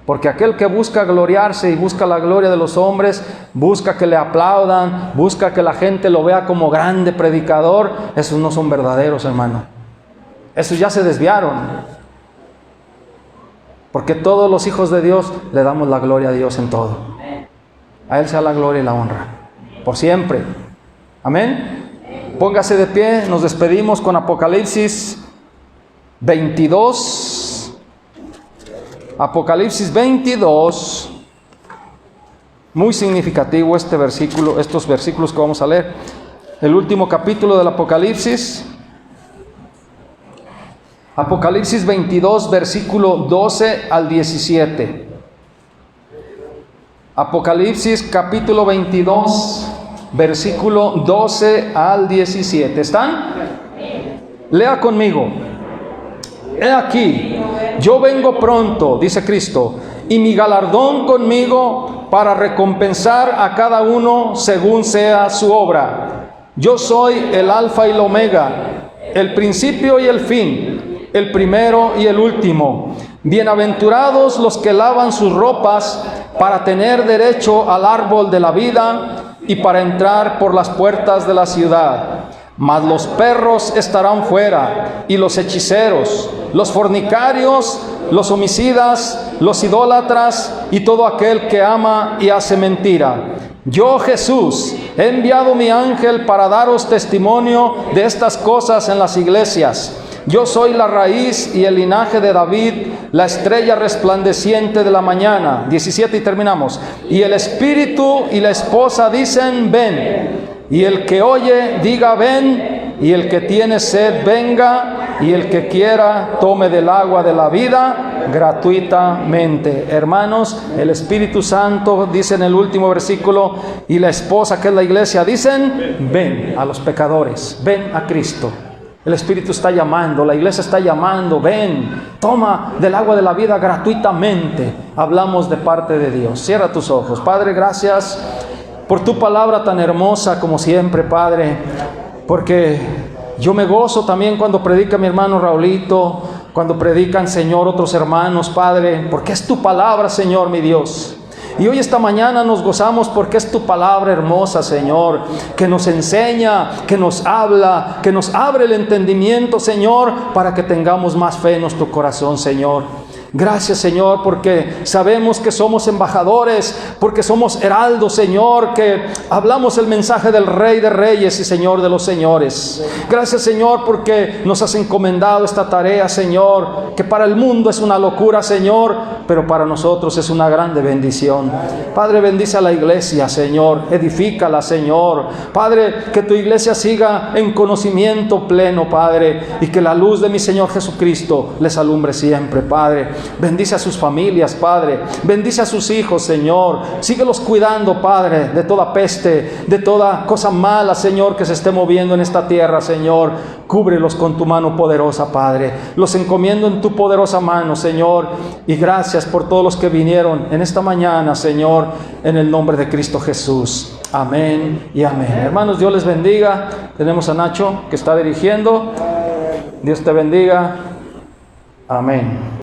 Porque aquel que busca gloriarse y busca la gloria de los hombres, busca que le aplaudan, busca que la gente lo vea como grande predicador, esos no son verdaderos, hermano. Esos ya se desviaron. Porque todos los hijos de Dios le damos la gloria a Dios en todo. A Él sea la gloria y la honra, por siempre. Amén. Póngase de pie, nos despedimos con Apocalipsis 22. Apocalipsis 22, muy significativo este versículo, estos versículos que vamos a leer. El último capítulo del Apocalipsis. Apocalipsis 22, versículo 12 al 17. Apocalipsis capítulo 22, versículo 12 al 17. ¿Están? Lea conmigo. He aquí, yo vengo pronto, dice Cristo, y mi galardón conmigo para recompensar a cada uno según sea su obra. Yo soy el Alfa y el Omega, el principio y el fin, el primero y el último. Bienaventurados los que lavan sus ropas para tener derecho al árbol de la vida y para entrar por las puertas de la ciudad. Mas los perros estarán fuera, y los hechiceros, los fornicarios, los homicidas, los idólatras, y todo aquel que ama y hace mentira. Yo, Jesús, he enviado mi ángel para daros testimonio de estas cosas en las iglesias. Yo soy la raíz y el linaje de David, la estrella resplandeciente de la mañana. 17 y terminamos. Y el espíritu y la esposa dicen, ven. Y el que oye, diga ven, y el que tiene sed, venga, y el que quiera, tome del agua de la vida gratuitamente. Hermanos, el Espíritu Santo dice en el último versículo, y la esposa, que es la iglesia, dicen, ven a los pecadores, ven a Cristo. El Espíritu está llamando, la iglesia está llamando, ven, toma del agua de la vida gratuitamente. Hablamos de parte de Dios. Cierra tus ojos. Padre, gracias por tu palabra tan hermosa como siempre, Padre, porque yo me gozo también cuando predica mi hermano Raulito, cuando predican, Señor, otros hermanos, Padre, porque es tu palabra, Señor, mi Dios. Y hoy esta mañana nos gozamos porque es tu palabra hermosa, Señor, que nos enseña, que nos habla, que nos abre el entendimiento, Señor, para que tengamos más fe en nuestro corazón, Señor. Gracias, Señor, porque sabemos que somos embajadores, porque somos heraldos, Señor, que hablamos el mensaje del Rey de Reyes y Señor de los Señores. Gracias, Señor, porque nos has encomendado esta tarea, Señor, que para el mundo es una locura, Señor, pero para nosotros es una grande bendición. Padre, bendice a la iglesia, Señor, edifícala, Señor. Padre, que tu iglesia siga en conocimiento pleno, Padre, y que la luz de mi Señor Jesucristo les alumbre siempre, Padre. Bendice a sus familias, Padre. Bendice a sus hijos, Señor. Síguelos cuidando, Padre, de toda peste, de toda cosa mala, Señor, que se esté moviendo en esta tierra, Señor. Cúbrelos con tu mano poderosa, Padre. Los encomiendo en tu poderosa mano, Señor. Y gracias por todos los que vinieron en esta mañana, Señor, en el nombre de Cristo Jesús. Amén y amén. Hermanos, Dios les bendiga. Tenemos a Nacho que está dirigiendo. Dios te bendiga. Amén.